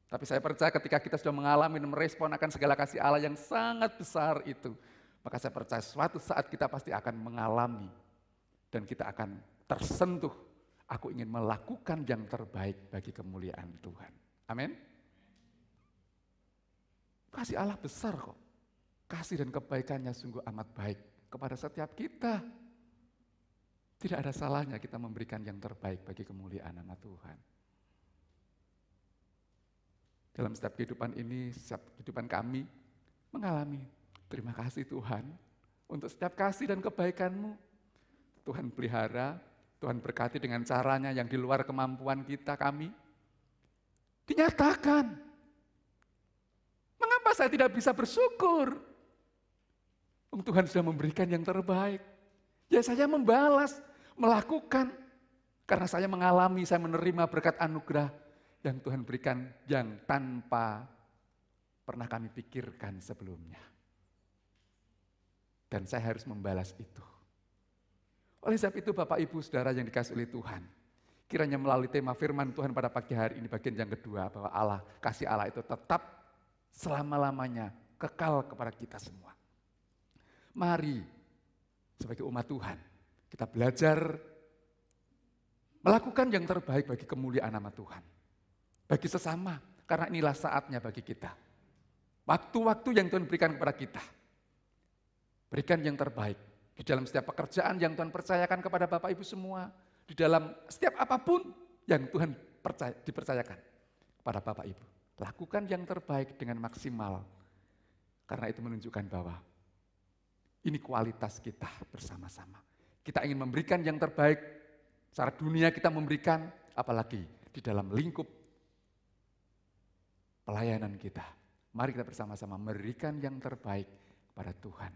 Tapi saya percaya ketika kita sudah mengalami dan merespon akan segala kasih Allah yang sangat besar itu, maka saya percaya suatu saat kita pasti akan mengalami dan kita akan tersentuh. Aku ingin melakukan yang terbaik bagi kemuliaan Tuhan. Amin. Kasih Allah besar kok. Kasih dan kebaikannya sungguh amat baik kepada setiap kita. Tidak ada salahnya kita memberikan yang terbaik bagi kemuliaan nama Tuhan. Dalam setiap kehidupan ini, setiap kehidupan kami mengalami. Terima kasih Tuhan untuk setiap kasih dan kebaikan-Mu. Tuhan pelihara, Tuhan berkati dengan caranya yang di luar kemampuan kita, kami. Dinyatakan. Mengapa saya tidak bisa bersyukur? Tuhan sudah memberikan yang terbaik. Ya saya membalas, melakukan. Karena saya mengalami, saya menerima berkat anugerah yang Tuhan berikan yang tanpa pernah kami pikirkan sebelumnya. Dan saya harus membalas itu. Oleh sebab itu Bapak Ibu Saudara yang dikasihi oleh Tuhan, kiranya melalui tema firman Tuhan pada pagi hari ini bagian yang kedua, bahwa kasih Allah itu tetap selama-lamanya kekal kepada kita semua. Mari sebagai umat Tuhan kita belajar melakukan yang terbaik bagi kemuliaan nama Tuhan. Bagi sesama, karena inilah saatnya bagi kita. Waktu-waktu yang Tuhan berikan kepada kita. Berikan yang terbaik di dalam setiap pekerjaan yang Tuhan percayakan kepada Bapak Ibu semua. Di dalam setiap apapun yang Tuhan dipercayakan kepada Bapak Ibu. Lakukan yang terbaik dengan maksimal. Karena itu menunjukkan bahwa Ini kualitas kita bersama-sama. Kita ingin memberikan yang terbaik, secara dunia kita memberikan, apalagi di dalam lingkup pelayanan kita. Mari kita bersama-sama memberikan yang terbaik kepada Tuhan.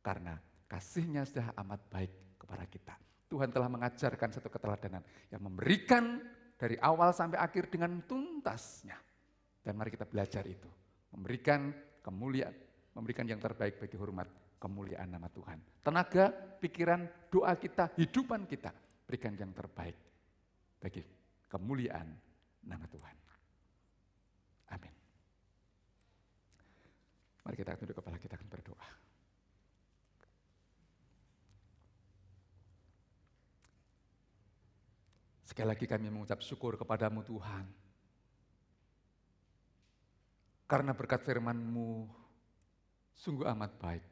Karena kasih-Nya sudah amat baik kepada kita. Tuhan telah mengajarkan satu keteladanan yang memberikan dari awal sampai akhir dengan tuntasnya. Dan mari kita belajar itu. Memberikan kemuliaan, memberikan yang terbaik bagi hormat kemuliaan nama Tuhan. Tenaga, pikiran, doa kita, hidupan kita, berikan yang terbaik bagi kemuliaan nama Tuhan. Amin. Mari kita tunduk kepala, kita akan berdoa. Sekali lagi kami mengucap syukur kepadamu Tuhan. Karena berkat firman-Mu sungguh amat baik.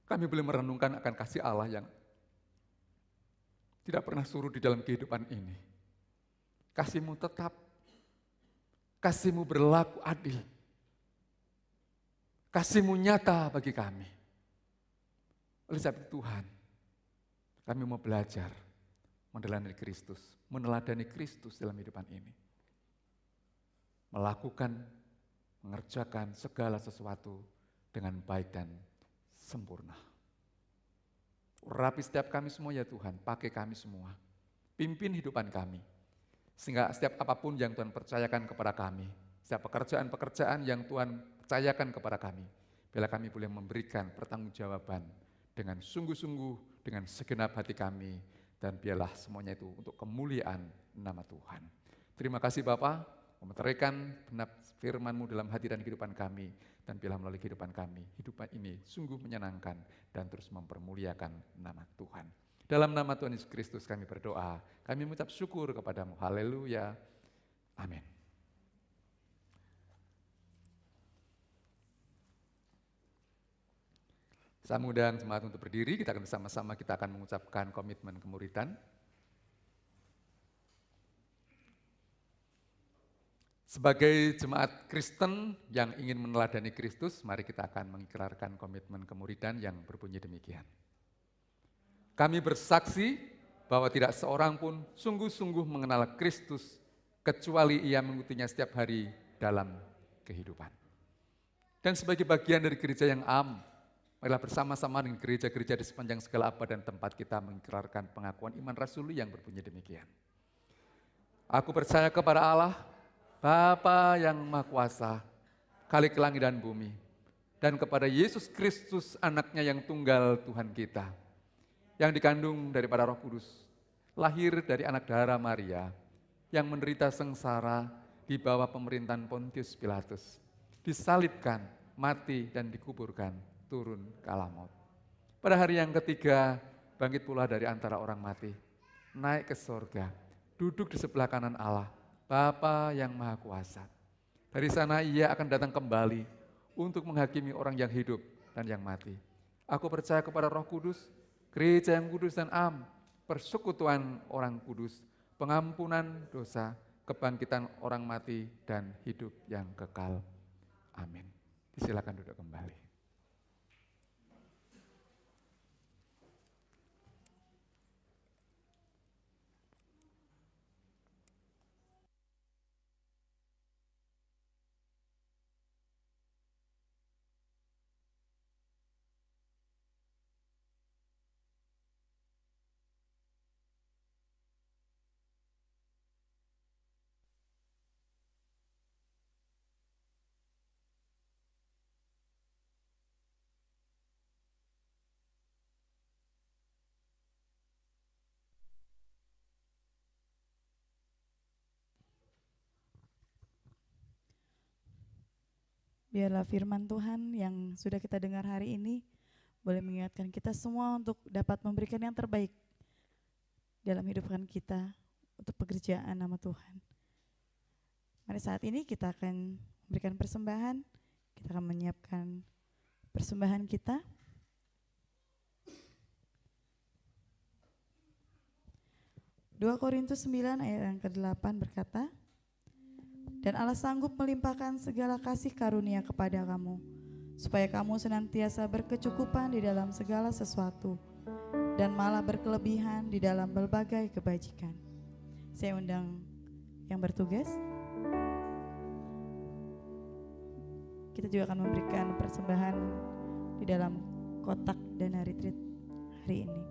Kami boleh merenungkan akan kasih Allah yang tidak pernah surut di dalam kehidupan ini. Kasih-Mu tetap, kasih-Mu berlaku adil. Kasih-Mu nyata bagi kami. Oleh sebab itu Tuhan, kami mau belajar meneladani Kristus dalam kehidupan ini. Melakukan, mengerjakan segala sesuatu dengan baik dan sempurna. Urapi setiap kami semua ya Tuhan, pakai kami semua. Pimpin hidupan kami. Sehingga setiap apapun yang Tuhan percayakan kepada kami, setiap pekerjaan-pekerjaan yang Tuhan percayakan kepada kami, bila kami boleh memberikan pertanggungjawaban dengan sungguh-sungguh, dengan segenap hati kami, dan biarlah semuanya itu untuk kemuliaan nama Tuhan. Terima kasih Bapa, memeteraikan benar firman-Mu dalam hati dan kehidupan kami, dan biarlah melalui kehidupan kami, hidupan ini sungguh menyenangkan dan terus mempermuliakan nama Tuhan. Dalam nama Tuhan Yesus Kristus kami berdoa, kami mengucap syukur kepadamu. Haleluya. Amin. Saya undang jemaat untuk berdiri, kita akan bersama-sama kita akan mengucapkan komitmen kemuridan. Sebagai jemaat Kristen yang ingin meneladani Kristus, mari kita akan mengikrarkan komitmen kemuridan yang berbunyi demikian. Kami bersaksi bahwa tidak seorang pun sungguh-sungguh mengenal Kristus kecuali ia mengikutinya setiap hari dalam kehidupan. Dan sebagai bagian dari gereja yang am, marilah bersama-sama dengan gereja-gereja di sepanjang segala abad dan tempat kita mengikrarkan pengakuan iman rasuli yang berbunyi demikian. Aku percaya kepada Allah, Bapa yang Maha Kuasa, Khalik langit dan bumi, dan kepada Yesus Kristus anaknya yang tunggal Tuhan kita, yang dikandung daripada Roh Kudus, lahir dari anak darah Maria, yang menderita sengsara di bawah pemerintahan Pontius Pilatus, disalibkan, mati dan dikuburkan, turun ke alam maut. Pada hari yang ketiga, bangkit pula dari antara orang mati, naik ke sorga, duduk di sebelah kanan Allah, Bapa yang Maha Kuasa. Dari sana ia akan datang kembali untuk menghakimi orang yang hidup dan yang mati. Aku percaya kepada Roh Kudus, gereja yang kudus dan am, persekutuan orang kudus, pengampunan dosa, kebangkitan orang mati, dan hidup yang kekal. Amin. Silakan duduk kembali. Biarlah firman Tuhan yang sudah kita dengar hari ini boleh mengingatkan kita semua untuk dapat memberikan yang terbaik dalam hidupan kita untuk pekerjaan nama Tuhan. Mari saat ini kita akan memberikan persembahan, kita akan menyiapkan persembahan kita. Dua Korintus 9 ayat yang ke-8 berkata, dan Allah sanggup melimpahkan segala kasih karunia kepada kamu, supaya kamu senantiasa berkecukupan di dalam segala sesuatu dan malah berkelebihan di dalam berbagai kebajikan. Saya undang yang bertugas. Kita juga akan memberikan persembahan di dalam kotak dana retreat hari ini.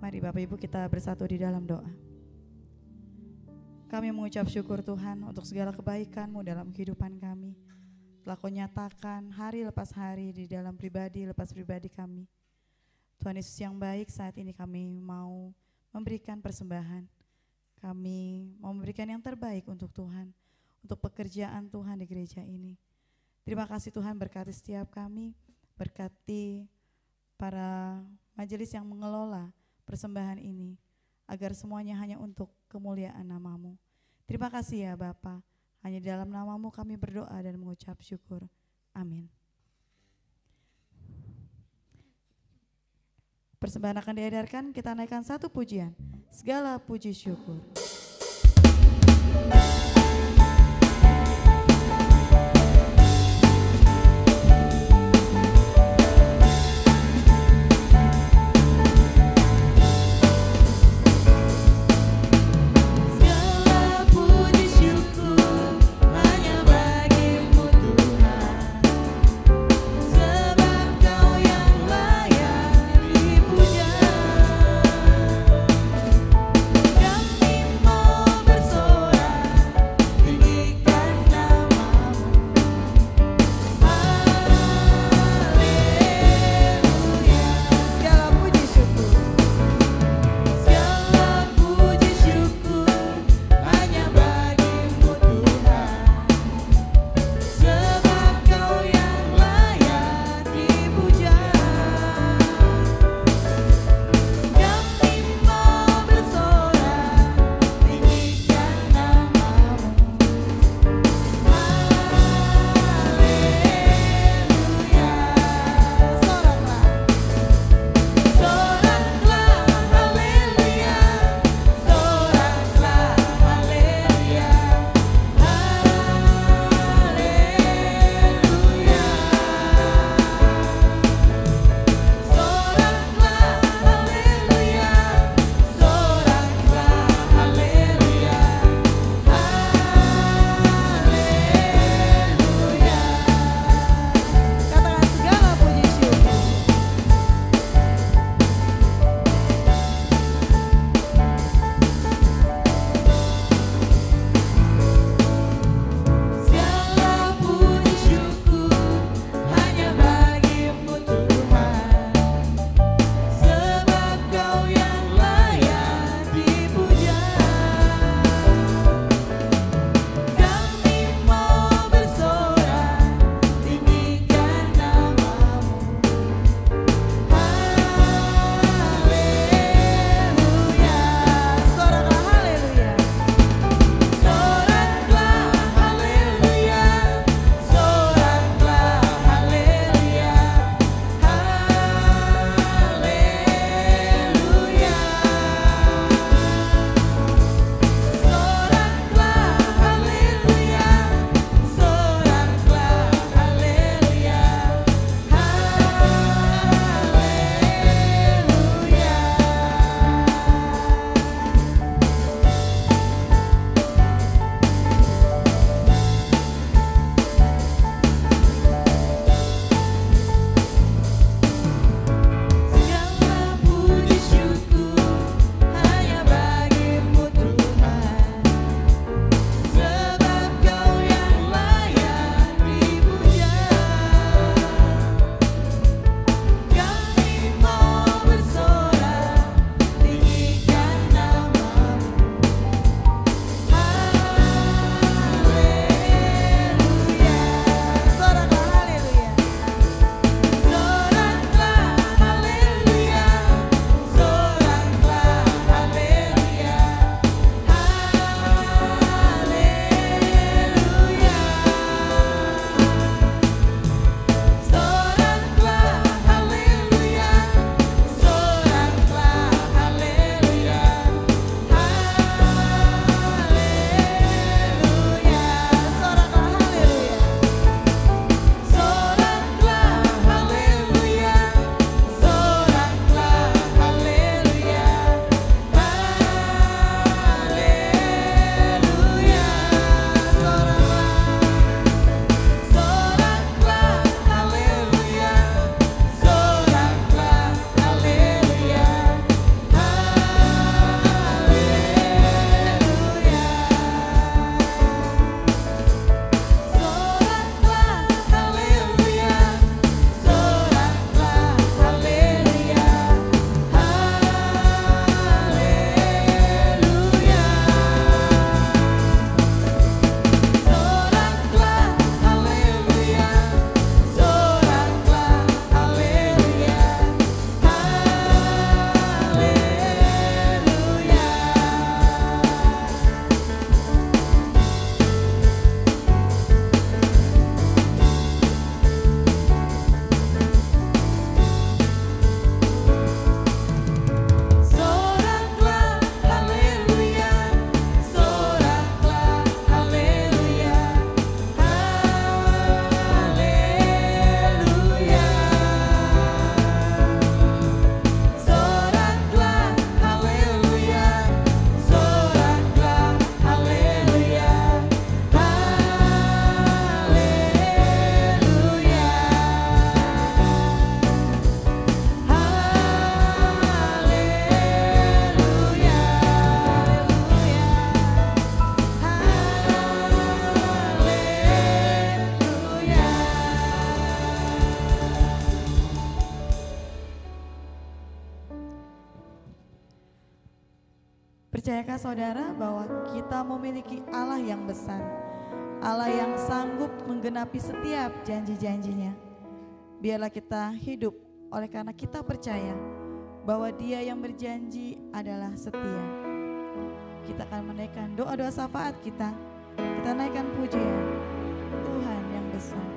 Mari Bapak Ibu kita bersatu di dalam doa. Kami mengucap syukur Tuhan untuk segala kebaikan-Mu dalam kehidupan kami. Telah Kau nyatakan hari lepas hari di dalam pribadi lepas pribadi kami. Tuhan Yesus yang baik, saat ini kami mau memberikan persembahan. Kami mau memberikan yang terbaik untuk Tuhan, untuk pekerjaan Tuhan di gereja ini. Terima kasih Tuhan, berkati setiap kami, berkati para majelis yang mengelola persembahan ini, agar semuanya hanya untuk kemuliaan nama-Mu. Terima kasih ya Bapa, hanya di dalam nama-Mu kami berdoa dan mengucap syukur. Amin. Persembahan akan diedarkan, kita naikkan satu pujian, segala puji syukur. Kami Percayakah saudara bahwa kita memiliki Allah yang besar, Allah yang sanggup menggenapi setiap janji-janjinya. Biarlah kita hidup oleh karena kita percaya bahwa Dia yang berjanji adalah setia. Kita akan menaikkan doa-doa syafaat kita naikkan pujian Tuhan yang besar.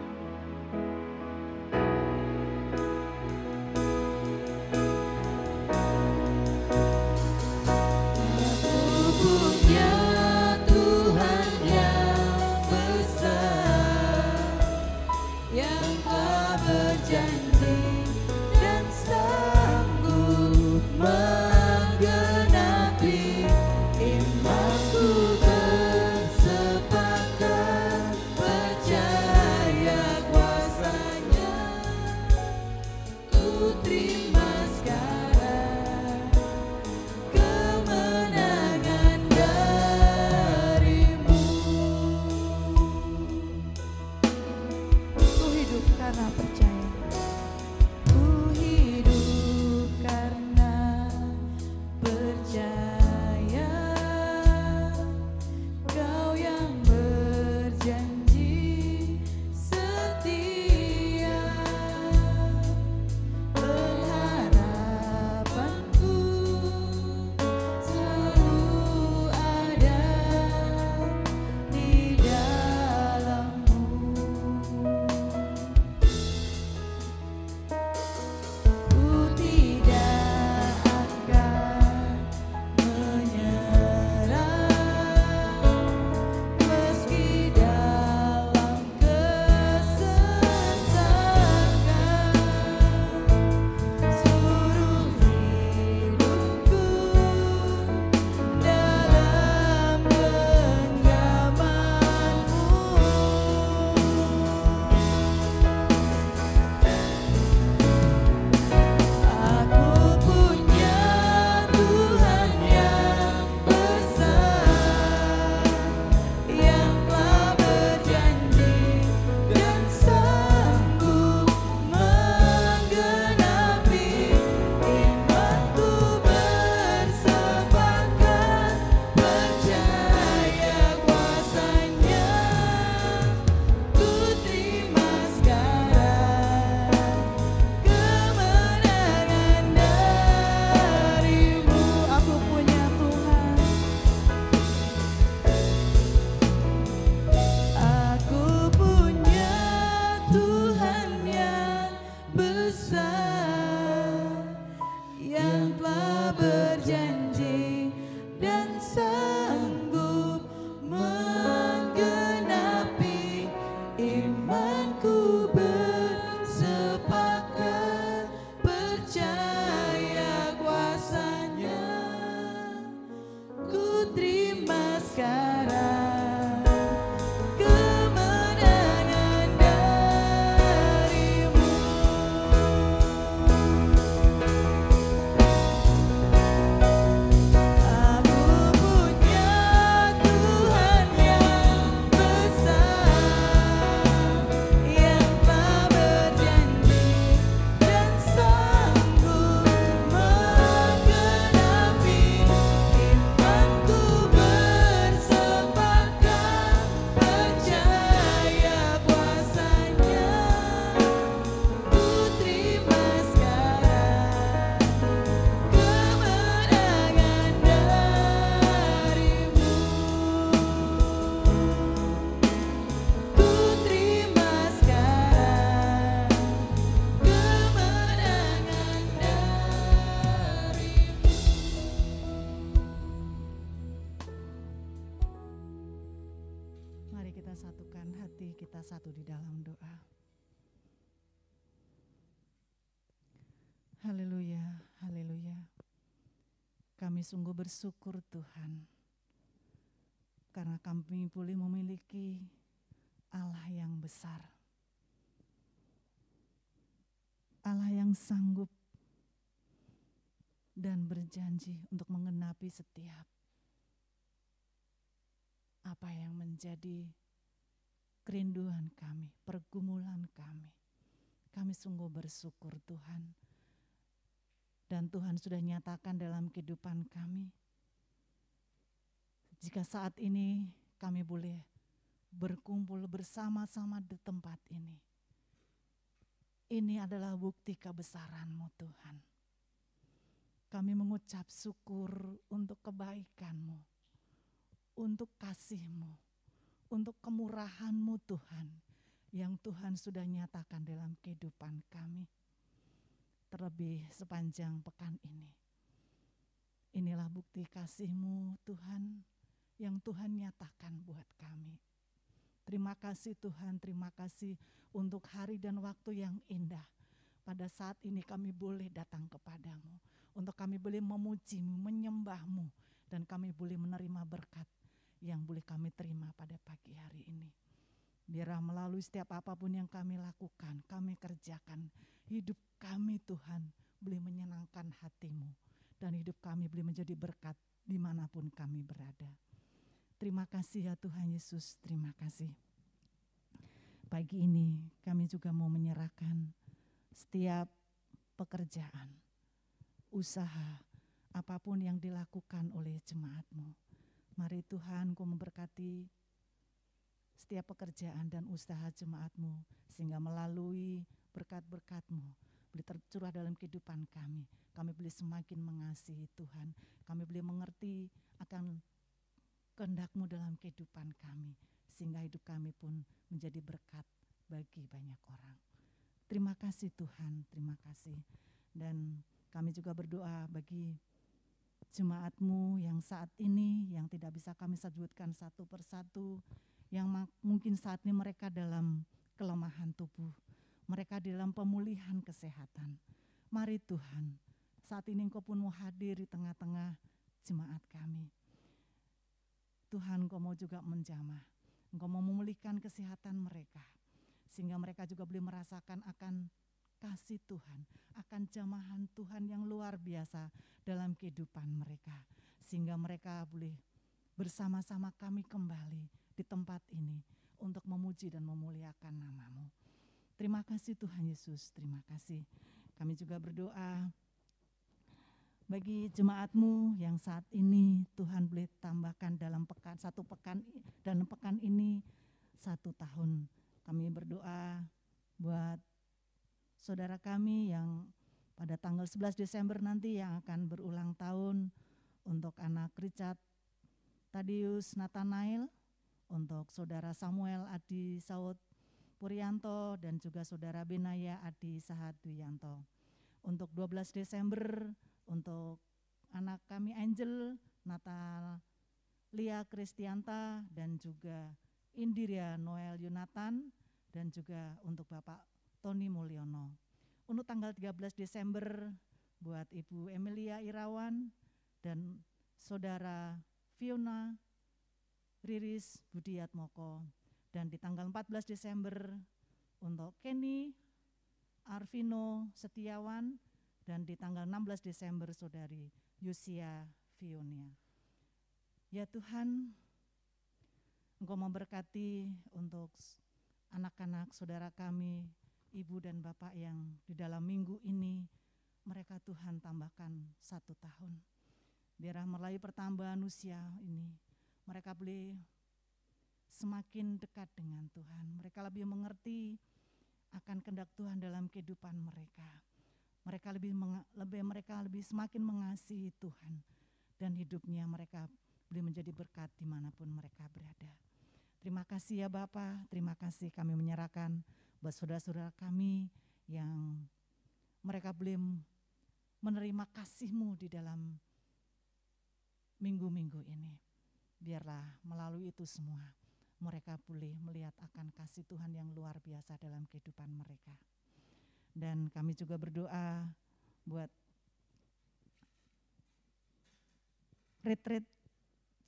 satu di dalam doa. Haleluya, haleluya. Kami sungguh bersyukur Tuhan, karena kami boleh memiliki Allah yang besar. Allah yang sanggup dan berjanji untuk menggenapi setiap apa yang menjadi kerinduan kami, pergumulan kami. Kami sungguh bersyukur Tuhan. Dan Tuhan sudah nyatakan dalam kehidupan kami Jika saat ini kami boleh berkumpul bersama-sama di tempat ini adalah bukti kebesaran-Mu Tuhan. Kami mengucap syukur untuk kebaikan-Mu, untuk kasih-Mu, untuk kemurahan-Mu Tuhan, yang Tuhan sudah nyatakan dalam kehidupan kami. Terlebih sepanjang pekan ini. Inilah bukti kasih-Mu Tuhan, yang Tuhan nyatakan buat kami. Terima kasih Tuhan, terima kasih untuk hari dan waktu yang indah. Pada saat ini kami boleh datang kepadamu, untuk kami boleh memuji-Mu, menyembah-Mu, dan kami boleh menerima berkat yang boleh kami terima pada pagi hari ini. Biarlah melalui setiap apapun yang kami lakukan, kami kerjakan, hidup kami Tuhan boleh menyenangkan hati-Mu, dan hidup kami boleh menjadi berkat dimanapun kami berada. Terima kasih ya Tuhan Yesus, terima kasih. Pagi ini kami juga mau menyerahkan setiap pekerjaan, usaha, apapun yang dilakukan oleh jemaat-Mu. Mari Tuhan, Kau memberkati setiap pekerjaan dan usaha jemaat-Mu, sehingga melalui berkat-berkat-Mu boleh tercurah dalam kehidupan kami. Kami boleh semakin mengasihi Tuhan, kami boleh mengerti akan kehendak-Mu dalam kehidupan kami, sehingga hidup kami pun menjadi berkat bagi banyak orang. Terima kasih Tuhan, terima kasih. Dan kami juga berdoa bagi jemaat-Mu yang saat ini, yang tidak bisa kami sebutkan satu persatu, yang mungkin saat ini mereka dalam kelemahan tubuh, mereka dalam pemulihan kesehatan. Mari Tuhan, saat ini Engkau pun mau hadir di tengah-tengah jemaat kami. Tuhan, Engkau mau juga menjamah, Engkau mau memulihkan kesehatan mereka, sehingga mereka juga boleh merasakan akan kasih Tuhan, akan jamahan Tuhan yang luar biasa dalam kehidupan mereka, sehingga mereka boleh bersama-sama kami kembali di tempat ini untuk memuji dan memuliakan nama-Mu. Terima kasih Tuhan Yesus, terima kasih. Kami juga berdoa bagi jemaat-Mu yang saat ini Tuhan boleh tambahkan dalam pekan ini 1 tahun. Kami berdoa buat saudara kami yang pada tanggal 11 Desember nanti yang akan berulang tahun, untuk anak Richard Tadius Nathanael, untuk saudara Samuel Adi Saud Puryanto, dan juga saudara Benaya Adi Sahat Duyanto. Untuk 12 Desember untuk anak kami Angel Natalia Kristianta, dan juga Indira Noel Yunatan, dan juga untuk Bapak Tony Mulyono. Untuk tanggal 13 Desember buat Ibu Emilia Irawan dan saudara Fiona Riris Budiatmoko. Dan di tanggal 14 Desember untuk Kenny Arvino Setiawan, dan di tanggal 16 Desember saudari Yusia Fionia. Ya Tuhan, Engkau memberkati untuk anak-anak saudara kami, ibu dan bapak yang di dalam minggu ini, mereka Tuhan tambahkan 1 tahun. Biarlah melalui pertambahan usia ini, mereka boleh semakin dekat dengan Tuhan. Mereka lebih mengerti akan kehendak Tuhan dalam kehidupan mereka. Mereka lebih semakin mengasihi Tuhan, dan hidupnya mereka boleh menjadi berkat dimanapun mereka berada. Terima kasih ya Bapa, terima kasih kami menyerahkan buat saudara-saudara kami yang mereka boleh menerima kasih-Mu di dalam minggu-minggu ini. Biarlah melalui itu semua mereka boleh melihat akan kasih Tuhan yang luar biasa dalam kehidupan mereka. Dan kami juga berdoa buat retreat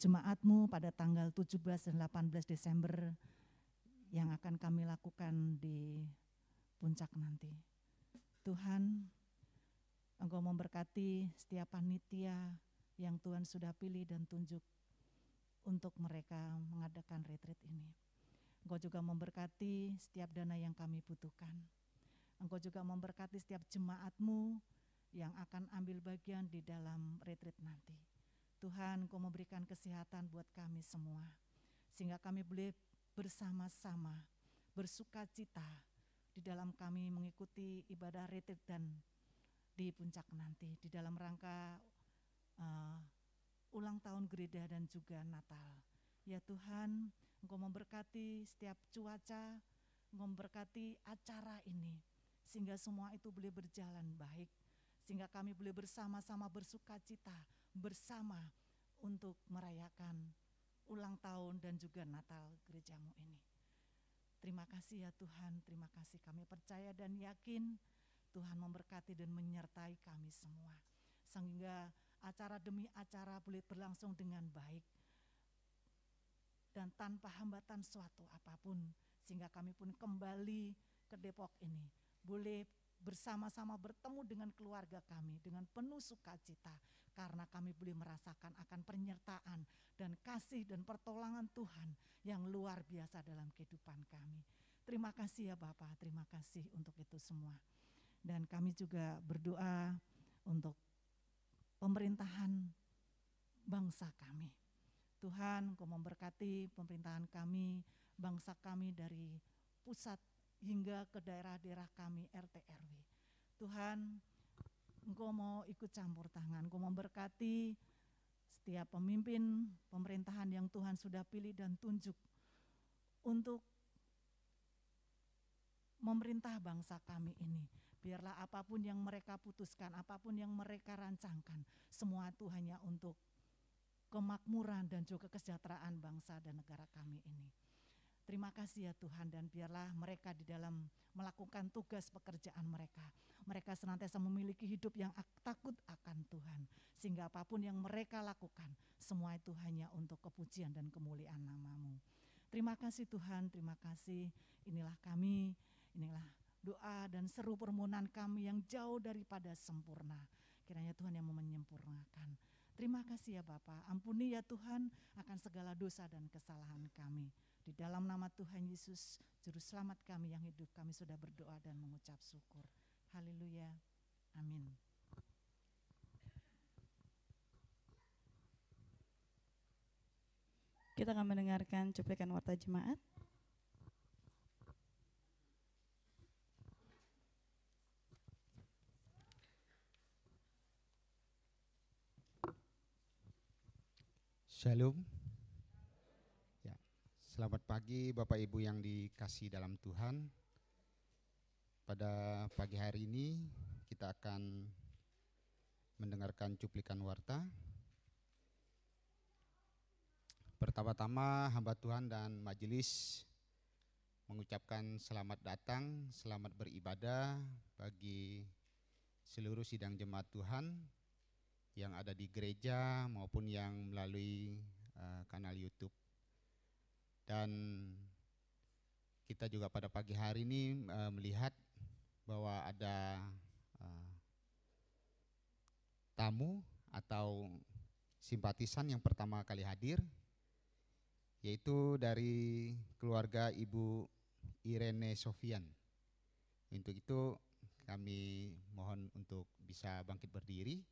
jemaat-Mu pada tanggal 17 dan 18 Desember yang akan kami lakukan di puncak nanti. Tuhan, Engkau memberkati setiap panitia yang Tuhan sudah pilih dan tunjuk untuk mereka mengadakan retreat ini. Engkau juga memberkati setiap dana yang kami butuhkan. Engkau juga memberkati setiap jemaat-Mu yang akan ambil bagian di dalam retreat nanti. Tuhan, Engkau memberikan kesehatan buat kami semua, sehingga kami boleh bersama-sama bersuka cita di dalam kami mengikuti ibadah retreat dan di puncak nanti, di dalam rangka ulang tahun gereja dan juga Natal. Ya Tuhan, Engkau memberkati setiap cuaca, Engkau memberkati acara ini, sehingga semua itu boleh berjalan baik, sehingga kami boleh bersama-sama bersuka cita, bersama untuk merayakan ulang tahun dan juga Natal gerejamu ini. Terima kasih ya Tuhan, terima kasih, kami percaya dan yakin Tuhan memberkati dan menyertai kami semua, sehingga acara demi acara boleh berlangsung dengan baik dan tanpa hambatan suatu apapun, sehingga kami pun kembali ke Depok ini boleh bersama-sama bertemu dengan keluarga kami dengan penuh sukacita, karena kami boleh merasakan akan penyertaan dan kasih dan pertolongan Tuhan yang luar biasa dalam kehidupan kami. Terima kasih ya Bapak, terima kasih untuk itu semua. Dan kami juga berdoa untuk pemerintahan bangsa kami. Tuhan, Engkau memberkati pemerintahan kami, bangsa kami dari pusat hingga ke daerah-daerah kami RT RW. Tuhan, Engkau mau ikut campur tangan, Engkau memberkati setiap pemimpin pemerintahan yang Tuhan sudah pilih dan tunjuk untuk memerintah bangsa kami ini. Biarlah apapun yang mereka putuskan, apapun yang mereka rancangkan, semua itu hanya untuk kemakmuran dan juga kesejahteraan bangsa dan negara kami ini. Terima kasih ya Tuhan, dan biarlah mereka di dalam melakukan tugas pekerjaan mereka, mereka senantiasa memiliki hidup yang takut akan Tuhan, sehingga apapun yang mereka lakukan, semua itu hanya untuk kepujian dan kemuliaan nama-Mu. Terima kasih Tuhan, terima kasih. Inilah kami, inilah doa dan seru permohonan kami yang jauh daripada sempurna. Kiranya Tuhan yang menyempurnakan. Terima kasih ya Bapa, ampuni ya Tuhan akan segala dosa dan kesalahan kami. Di dalam nama Tuhan Yesus, Juru Selamat kami yang hidup, kami sudah berdoa dan mengucap syukur. Haleluya, amin. Kita akan mendengarkan cuplikan warta jemaat. Shalom. Ya, selamat pagi Bapak Ibu yang dikasihi dalam Tuhan. Pada pagi hari ini kita akan mendengarkan cuplikan warta. Pertama-tama hamba Tuhan dan majelis mengucapkan selamat datang, selamat beribadah bagi seluruh sidang jemaat Tuhan yang ada di gereja maupun yang melalui kanal YouTube. Dan kita juga pada pagi hari ini melihat bahwa ada tamu atau simpatisan yang pertama kali hadir, yaitu dari keluarga Ibu Irene Sofian. Untuk itu kami mohon untuk bisa bangkit berdiri.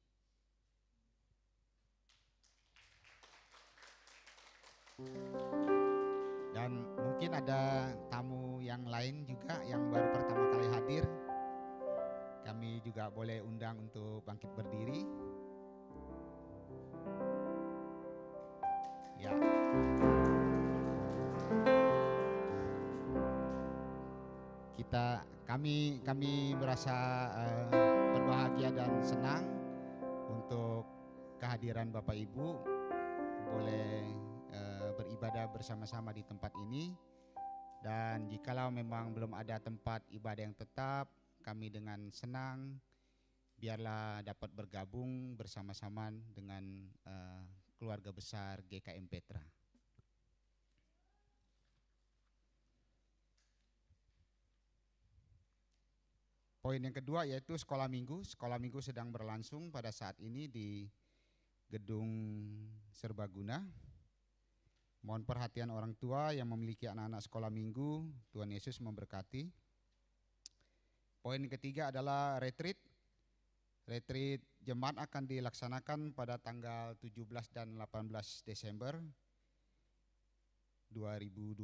Dan mungkin ada tamu yang lain juga yang baru pertama kali hadir. Kami juga boleh undang untuk bangkit berdiri. Ya. Kami merasa berbahagia dan senang untuk kehadiran Bapak Ibu boleh beribadah bersama-sama di tempat ini. Dan jikalau memang belum ada tempat ibadah yang tetap, kami dengan senang biarlah dapat bergabung bersama-sama dengan keluarga besar GKM Petra. Poin yang kedua yaitu sekolah minggu. Sekolah minggu sedang berlangsung pada saat ini di Gedung Serbaguna. Mohon perhatian orang tua yang memiliki anak-anak sekolah minggu. Tuhan Yesus memberkati. Poin ketiga adalah retreat jemaat akan dilaksanakan pada tanggal 17 dan 18 Desember 2022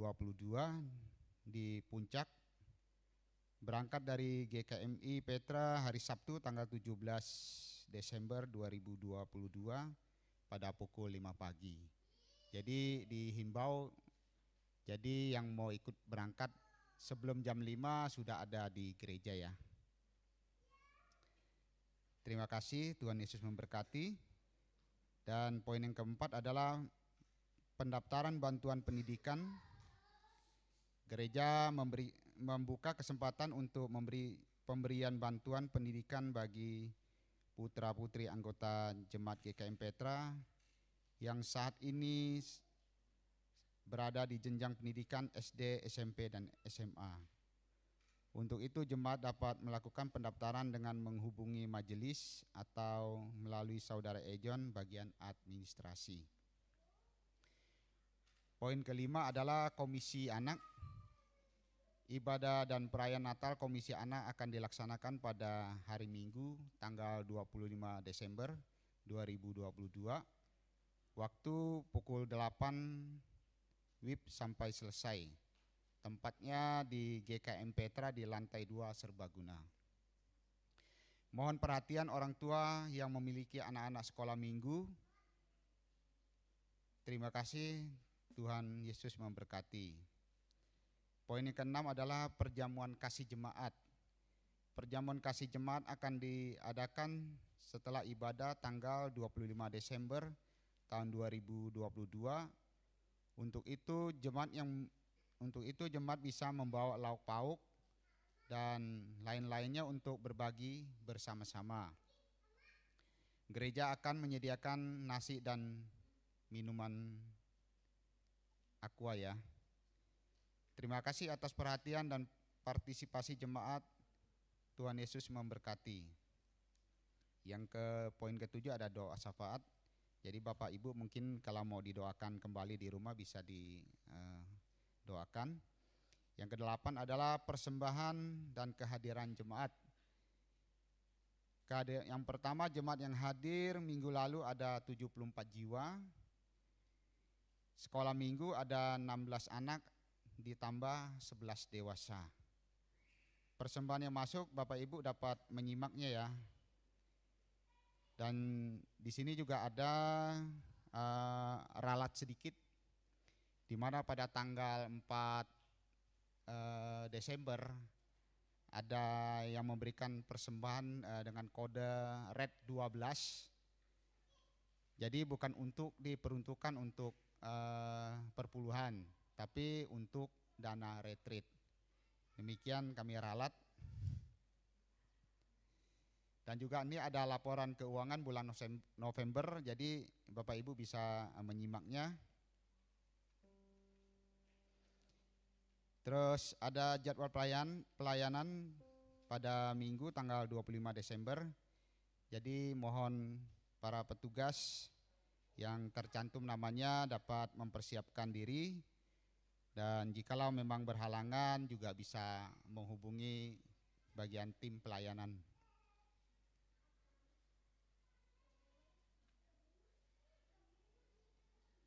di Puncak. Berangkat dari GKMI Petra hari Sabtu tanggal 17 Desember 2022 pada pukul 5 pagi. Jadi dihimbau, jadi yang mau ikut berangkat sebelum jam 5 sudah ada di gereja ya. Terima kasih, Tuhan Yesus memberkati. Dan poin yang keempat adalah pendaftaran bantuan pendidikan. Gereja membuka kesempatan untuk pemberian bantuan pendidikan bagi putra-putri anggota Jemaat GKM Petra yang saat ini berada di jenjang pendidikan SD, SMP, dan SMA. Untuk itu jemaat dapat melakukan pendaftaran dengan menghubungi majelis atau melalui saudara Ejon bagian administrasi. Poin kelima adalah Komisi Anak. Ibadah dan perayaan Natal Komisi Anak akan dilaksanakan pada hari Minggu tanggal 25 Desember 2022. Waktu pukul 8 WIB sampai selesai. Tempatnya di GKM Petra di lantai 2 Serbaguna. Mohon perhatian orang tua yang memiliki anak-anak sekolah minggu. Terima kasih, Tuhan Yesus memberkati. Poin yang keenam adalah perjamuan kasih jemaat. Perjamuan kasih jemaat akan diadakan setelah ibadah tanggal 25 Desember tahun 2022. Untuk itu jemaat bisa membawa lauk pauk dan lain-lainnya untuk berbagi bersama-sama. Gereja akan menyediakan nasi dan minuman aqua ya. Terima kasih atas perhatian dan partisipasi jemaat. Tuhan Yesus memberkati. Yang poin ketujuh ada doa syafaat. Jadi Bapak Ibu mungkin kalau mau didoakan kembali di rumah bisa doakan. Yang kedelapan adalah persembahan dan kehadiran jemaat. Yang pertama jemaat yang hadir minggu lalu ada 74 jiwa. Sekolah minggu ada 16 anak ditambah 11 dewasa. Persembahan yang masuk Bapak Ibu dapat menyimaknya ya. Dan di sini juga ada ralat sedikit, di mana pada tanggal 4 Desember ada yang memberikan persembahan dengan kode red 12. Jadi bukan diperuntukkan untuk perpuluhan, tapi untuk dana retreat. Demikian kami ralat. Dan juga ini ada laporan keuangan bulan November, jadi Bapak Ibu bisa menyimaknya. Terus ada jadwal pelayanan pada Minggu tanggal 25 Desember. Jadi mohon para petugas yang tercantum namanya dapat mempersiapkan diri. Dan jikalau memang berhalangan juga bisa menghubungi bagian tim pelayanan.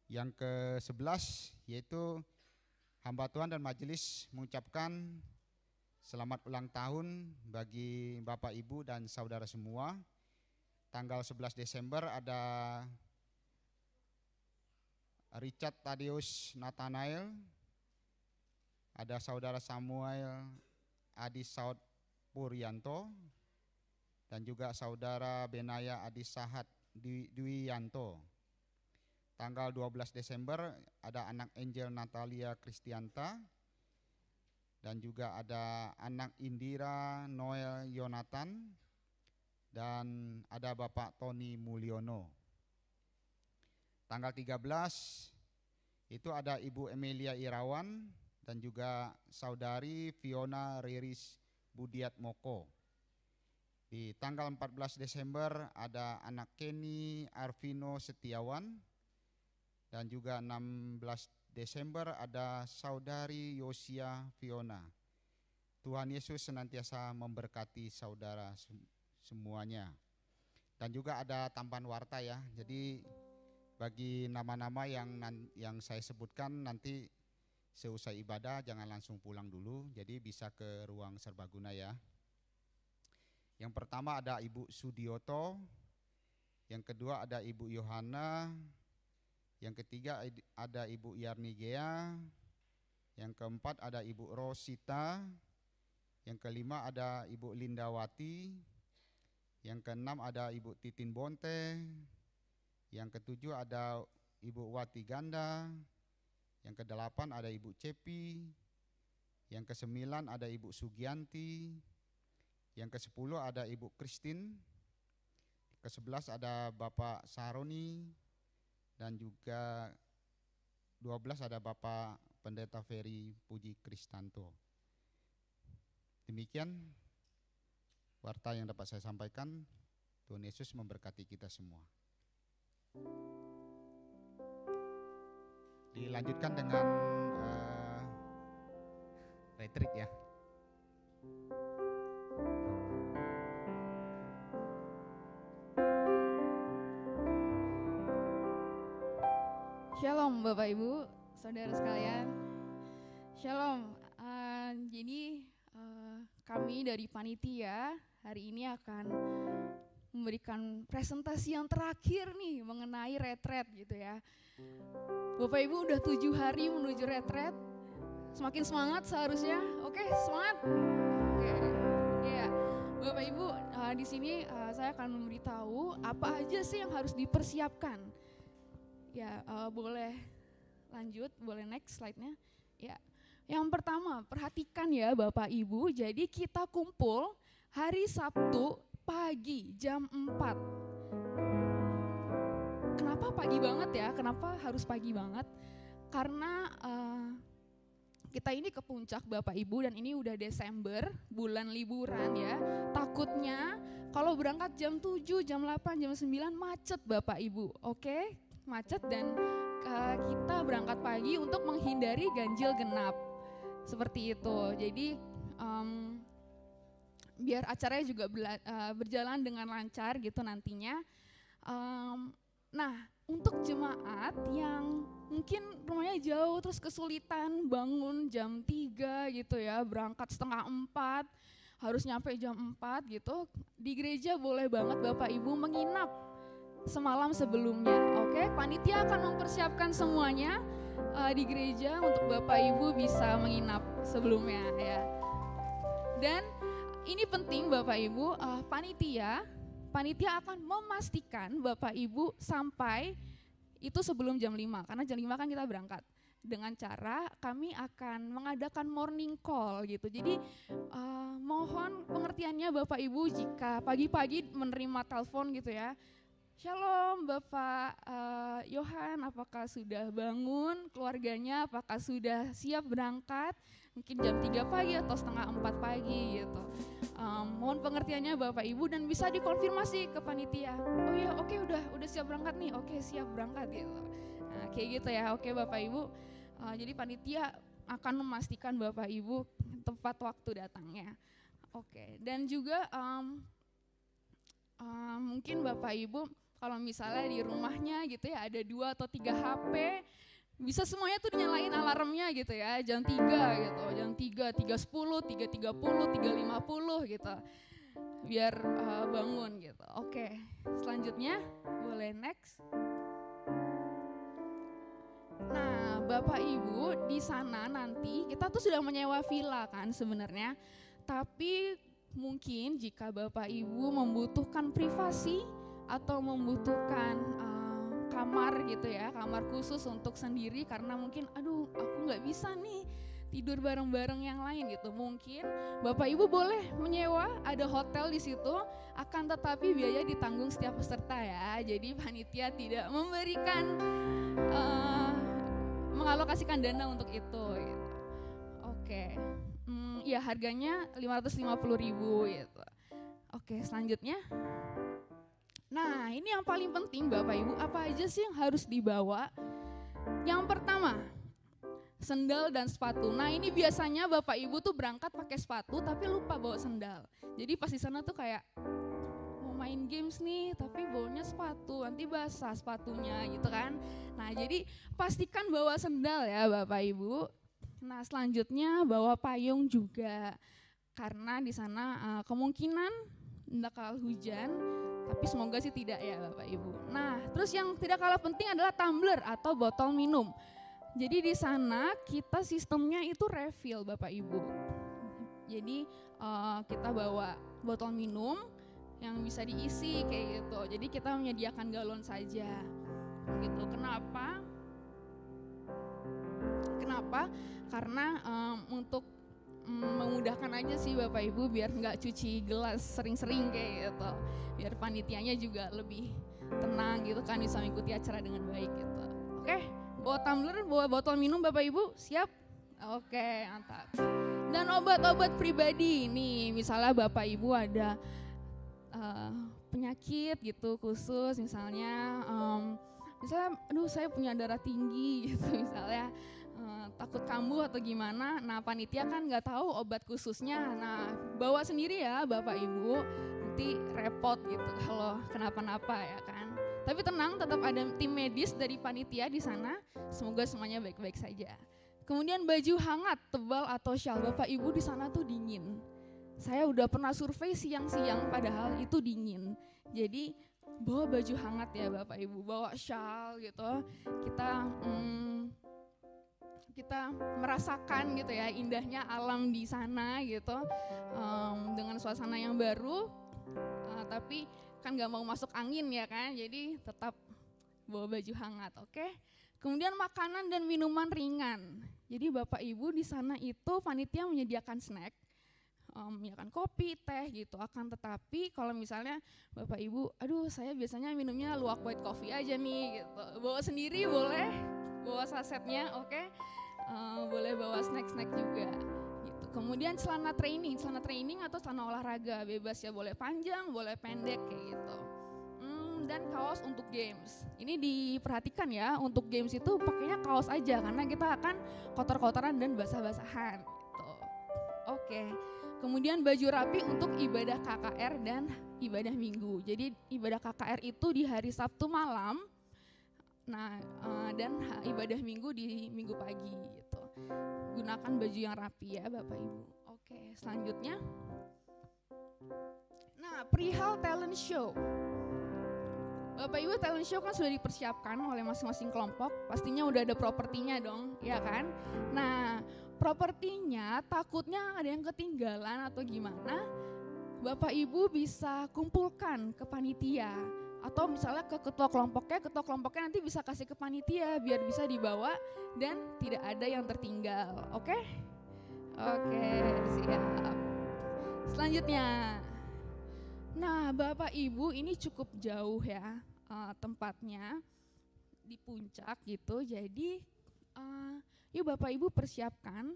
Yang ke-11 yaitu hamba Tuhan dan majelis mengucapkan selamat ulang tahun bagi Bapak Ibu dan saudara semua. Tanggal 11 Desember ada Richard Tadeus Nathanael, ada saudara Samuel Adi Saud Puryanto, dan juga saudara Benaya Adi Sahat Dwiyanto. Tanggal 12 Desember ada anak Angel Natalia Kristianta, dan juga ada anak Indira Noel Yonatan, dan ada Bapak Tony Mulyono. Tanggal 13 itu ada Ibu Emilia Irawan dan juga saudari Fiona Riris Budiat Moko. Di tanggal 14 Desember ada anak Kenny Arvino Setiawan, dan juga 16 Desember ada saudari Yosia Fiona. Tuhan Yesus senantiasa memberkati saudara semuanya. Dan juga ada tambahan warta ya. Jadi bagi nama-nama yang saya sebutkan nanti seusai ibadah jangan langsung pulang dulu. Jadi bisa ke ruang serbaguna ya. Yang pertama ada Ibu Sudioto, yang kedua ada Ibu Yohana, yang ketiga ada Ibu Yarnigea, yang keempat ada Ibu Rosita, yang kelima ada Ibu Lindawati, yang keenam ada Ibu Titin Bonte, yang ketujuh ada Ibu Wati Ganda, yang kedelapan ada Ibu Cepi, yang kesembilan ada Ibu Sugianti, yang ke-10 ada Ibu Christine, ke-11 ada Bapak Saroni, dan juga 12 ada Bapak Pendeta Ferry Puji Kristanto. Demikian warta yang dapat saya sampaikan. Tuhan Yesus memberkati kita semua. Dilanjutkan dengan retreat ya. Shalom Bapak Ibu, saudara sekalian. Shalom. Jadi kami dari panitia hari ini akan memberikan presentasi yang terakhir nih mengenai retret gitu ya. Bapak Ibu udah 7 hari menuju retret. Semakin semangat seharusnya. Oke, semangat. Oke. Ya, Bapak Ibu di sini saya akan memberitahu apa aja sih yang harus dipersiapkan. Ya, boleh lanjut, boleh next slide-nya. Ya, yang pertama perhatikan ya Bapak Ibu, jadi kita kumpul hari Sabtu pagi jam 4. Kenapa pagi banget ya? Kenapa harus pagi banget? Karena kita ini ke puncak Bapak Ibu dan ini udah Desember, bulan liburan ya. Takutnya kalau berangkat jam 7, jam 8, jam 9 macet Bapak Ibu, oke? Macet dan kita berangkat pagi untuk menghindari ganjil genap seperti itu. Jadi biar acaranya juga berjalan dengan lancar gitu nantinya. Nah untuk jemaat yang mungkin rumahnya jauh terus kesulitan bangun jam 3 gitu ya, berangkat setengah 4 harus nyampe jam 4 gitu, di gereja boleh banget Bapak Ibu menginap semalam sebelumnya, oke? Panitia akan mempersiapkan semuanya di gereja untuk Bapak Ibu bisa menginap sebelumnya ya. Dan ini penting Bapak Ibu, panitia akan memastikan Bapak Ibu sampai itu sebelum jam 5, karena jam 5 kan kita berangkat. Dengan cara kami akan mengadakan morning call gitu. Jadi mohon pengertiannya Bapak Ibu jika pagi-pagi menerima telepon gitu ya. Shalom Bapak Yohan, apakah sudah bangun keluarganya, apakah sudah siap berangkat, mungkin jam 3 pagi atau setengah 4 pagi gitu. Mohon pengertiannya Bapak Ibu dan bisa dikonfirmasi ke panitia. Oh iya oke, udah siap berangkat nih, oke siap berangkat gitu. Nah kayak gitu ya, oke Bapak Ibu. Jadi panitia akan memastikan Bapak Ibu tepat waktu datangnya. Oke, dan juga mungkin Bapak Ibu kalau misalnya di rumahnya gitu ya ada 2 atau 3 HP, bisa semuanya tuh dinyalain alarmnya gitu ya, jam 3 gitu, jam 3, 3.10, 3.30, 3.50 gitu, biar bangun gitu. Oke, selanjutnya boleh next. Nah Bapak Ibu di sana nanti kita tuh sudah menyewa villa kan sebenarnya, tapi mungkin jika Bapak Ibu membutuhkan privasi atau membutuhkan kamar gitu ya, kamar khusus untuk sendiri karena mungkin aduh aku nggak bisa nih tidur bareng-bareng yang lain gitu, mungkin Bapak Ibu boleh menyewa, ada hotel di situ, akan tetapi biaya ditanggung setiap peserta ya. Jadi panitia tidak memberikan mengalokasikan dana untuk itu gitu. Oke. Ya harganya 550.000 gitu. Oke, selanjutnya. Nah, ini yang paling penting Bapak Ibu, apa aja sih yang harus dibawa? Yang pertama, sendal dan sepatu. Nah, ini biasanya Bapak Ibu tuh berangkat pakai sepatu tapi lupa bawa sendal. Jadi pas di sana tuh kayak mau main games nih tapi bawanya sepatu, nanti basah sepatunya gitu kan. Nah jadi pastikan bawa sendal ya Bapak Ibu. Nah selanjutnya bawa payung juga, karena di sana kemungkinan bakal hujan, tapi semoga sih tidak ya Bapak Ibu. Nah terus yang tidak kalah penting adalah tumbler atau botol minum. Jadi di sana kita sistemnya itu refill Bapak Ibu. Jadi kita bawa botol minum yang bisa diisi kayak gitu. Jadi kita menyediakan galon saja. Gitu. Kenapa? Karena untuk memudahkan aja sih Bapak Ibu biar nggak cuci gelas sering-sering kayak gitu. Biar panitianya juga lebih tenang gitu kan, bisa mengikuti acara dengan baik gitu. Oke, bawa tumbler, bawa botol minum Bapak Ibu, siap? Oke, mantap. Dan obat-obat pribadi nih, misalnya Bapak Ibu ada penyakit gitu khusus, misalnya aduh saya punya darah tinggi gitu misalnya, takut kambuh atau gimana. Nah panitia kan nggak tahu obat khususnya, nah bawa sendiri ya Bapak Ibu, nanti repot gitu kalau kenapa-napa ya kan. Tapi tenang, tetap ada tim medis dari panitia di sana, semoga semuanya baik-baik saja. Kemudian baju hangat, tebal atau shawl. Bapak Ibu di sana tuh dingin. Saya udah pernah survei siang-siang padahal itu dingin. Jadi bawa baju hangat ya Bapak Ibu, bawa shawl gitu. Kita merasakan gitu ya indahnya alam di sana gitu, dengan suasana yang baru, tapi kan gak mau masuk angin ya kan, jadi tetap bawa baju hangat, oke? Kemudian makanan dan minuman ringan. Jadi Bapak Ibu di sana itu panitia menyediakan snack, menyediakan kopi, teh gitu. Akan tetapi kalau misalnya Bapak Ibu, aduh saya biasanya minumnya luwak white coffee aja nih gitu. Bawa sendiri boleh, bawa sasetnya, oke? Boleh bawa snack-snack juga. Gitu. Kemudian celana training atau celana olahraga bebas ya, boleh panjang, boleh pendek kayak gitu. Dan kaos untuk games. Ini diperhatikan ya, untuk games itu pakainya kaos aja karena kita akan kotor-kotoran dan basah-basahan gitu. Oke. Kemudian baju rapi untuk ibadah KKR dan ibadah minggu. Jadi ibadah KKR itu di hari Sabtu malam. Nah, dan ibadah minggu di minggu pagi gitu. Gunakan baju yang rapi ya Bapak Ibu. Oke, selanjutnya. Nah, perihal talent show. Bapak Ibu, talent show kan sudah dipersiapkan oleh masing-masing kelompok, pastinya udah ada propertinya dong, ya kan? Nah, propertinya takutnya ada yang ketinggalan atau gimana, Bapak Ibu bisa kumpulkan ke panitia, atau misalnya ke ketua kelompoknya nanti bisa kasih ke panitia biar bisa dibawa dan tidak ada yang tertinggal, oke? Oke, siap. Selanjutnya. Nah Bapak Ibu ini cukup jauh ya tempatnya di puncak gitu, jadi yuk Bapak Ibu persiapkan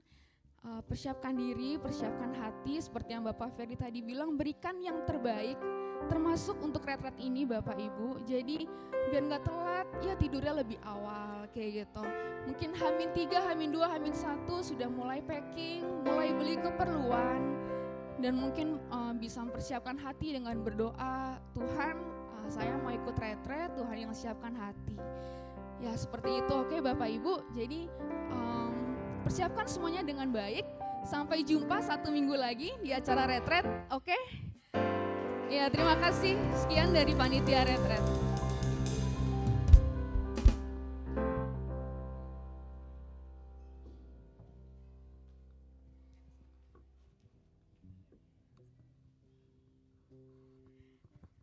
diri, persiapkan hati seperti yang Bapak Ferdi tadi bilang, berikan yang terbaik termasuk untuk retret ini Bapak Ibu. Jadi biar gak telat ya tidurnya lebih awal kayak gitu. Mungkin H-3, H-2, H-1 sudah mulai packing, mulai beli keperluan. Dan mungkin bisa mempersiapkan hati dengan berdoa, Tuhan saya mau ikut retret, Tuhan yang siapkan hati. Ya seperti itu, oke Bapak Ibu. Jadi persiapkan semuanya dengan baik. Sampai jumpa 1 minggu lagi di acara retret, oke? Ya terima kasih, sekian dari panitia retret.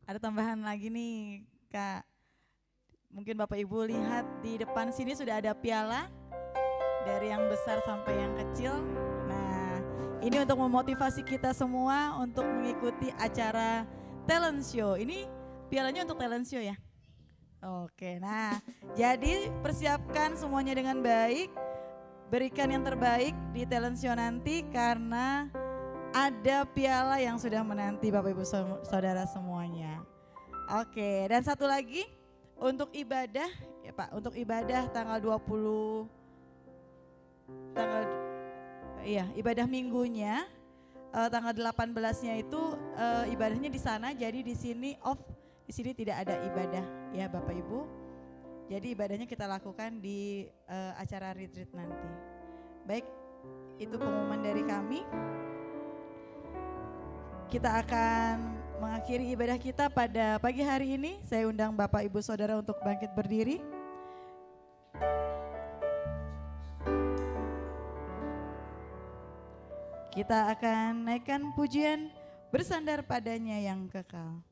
Ada tambahan lagi nih Kak, mungkin Bapak Ibu lihat di depan sini sudah ada piala dari yang besar sampai yang kecil. Nah ini untuk memotivasi kita semua untuk mengikuti acara talent show. Ini pialanya untuk talent show ya. Oke, nah jadi persiapkan semuanya dengan baik, berikan yang terbaik di talent show nanti karena ada piala yang sudah menanti Bapak Ibu Saudara semuanya. Oke, dan satu lagi untuk ibadah ya Pak, untuk ibadah ibadah minggunya tanggal 18-nya itu ibadahnya di sana, jadi di sini off, di sini tidak ada ibadah ya Bapak Ibu. Jadi ibadahnya kita lakukan di acara retreat nanti. Baik, itu pengumuman dari kami. Kita akan mengakhiri ibadah kita pada pagi hari ini. Saya undang Bapak Ibu Saudara untuk bangkit berdiri. Kita akan naikkan pujian bersandar padanya yang kekal.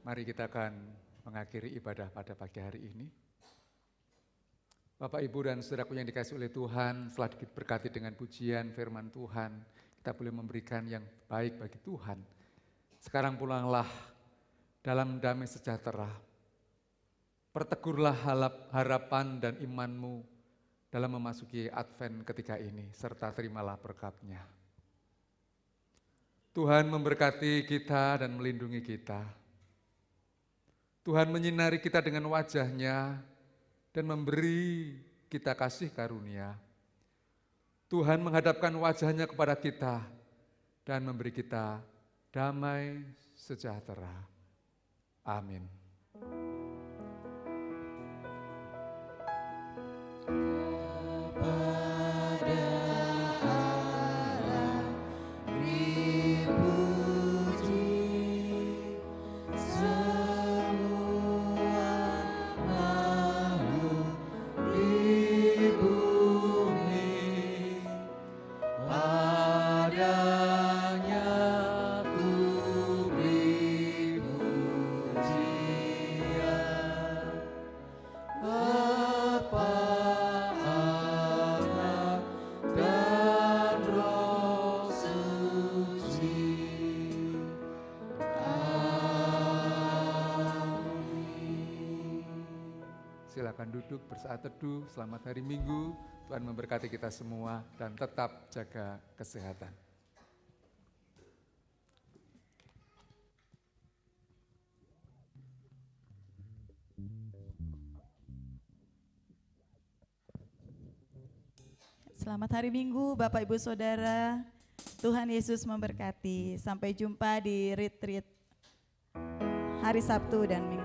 Mari kita akan mengakhiri ibadah pada pagi hari ini. Bapak, Ibu, dan saudaraku yang dikasihi oleh Tuhan, setelah diberkati dengan pujian firman Tuhan, kita boleh memberikan yang baik bagi Tuhan. Sekarang pulanglah dalam damai sejahtera. Pertegurlah harapan dan imanmu dalam memasuki Advent ketika ini, serta terimalah berkat-Nya. Tuhan memberkati kita dan melindungi kita. Tuhan menyinari kita dengan wajah-Nya dan memberi kita kasih karunia. Tuhan menghadapkan wajah-Nya kepada kita dan memberi kita damai sejahtera. Amin. Silakan duduk bersaat teduh. Selamat hari Minggu. Tuhan memberkati kita semua dan tetap jaga kesehatan. Selamat hari Minggu Bapak Ibu Saudara. Tuhan Yesus memberkati. Sampai jumpa di retreat hari Sabtu dan Minggu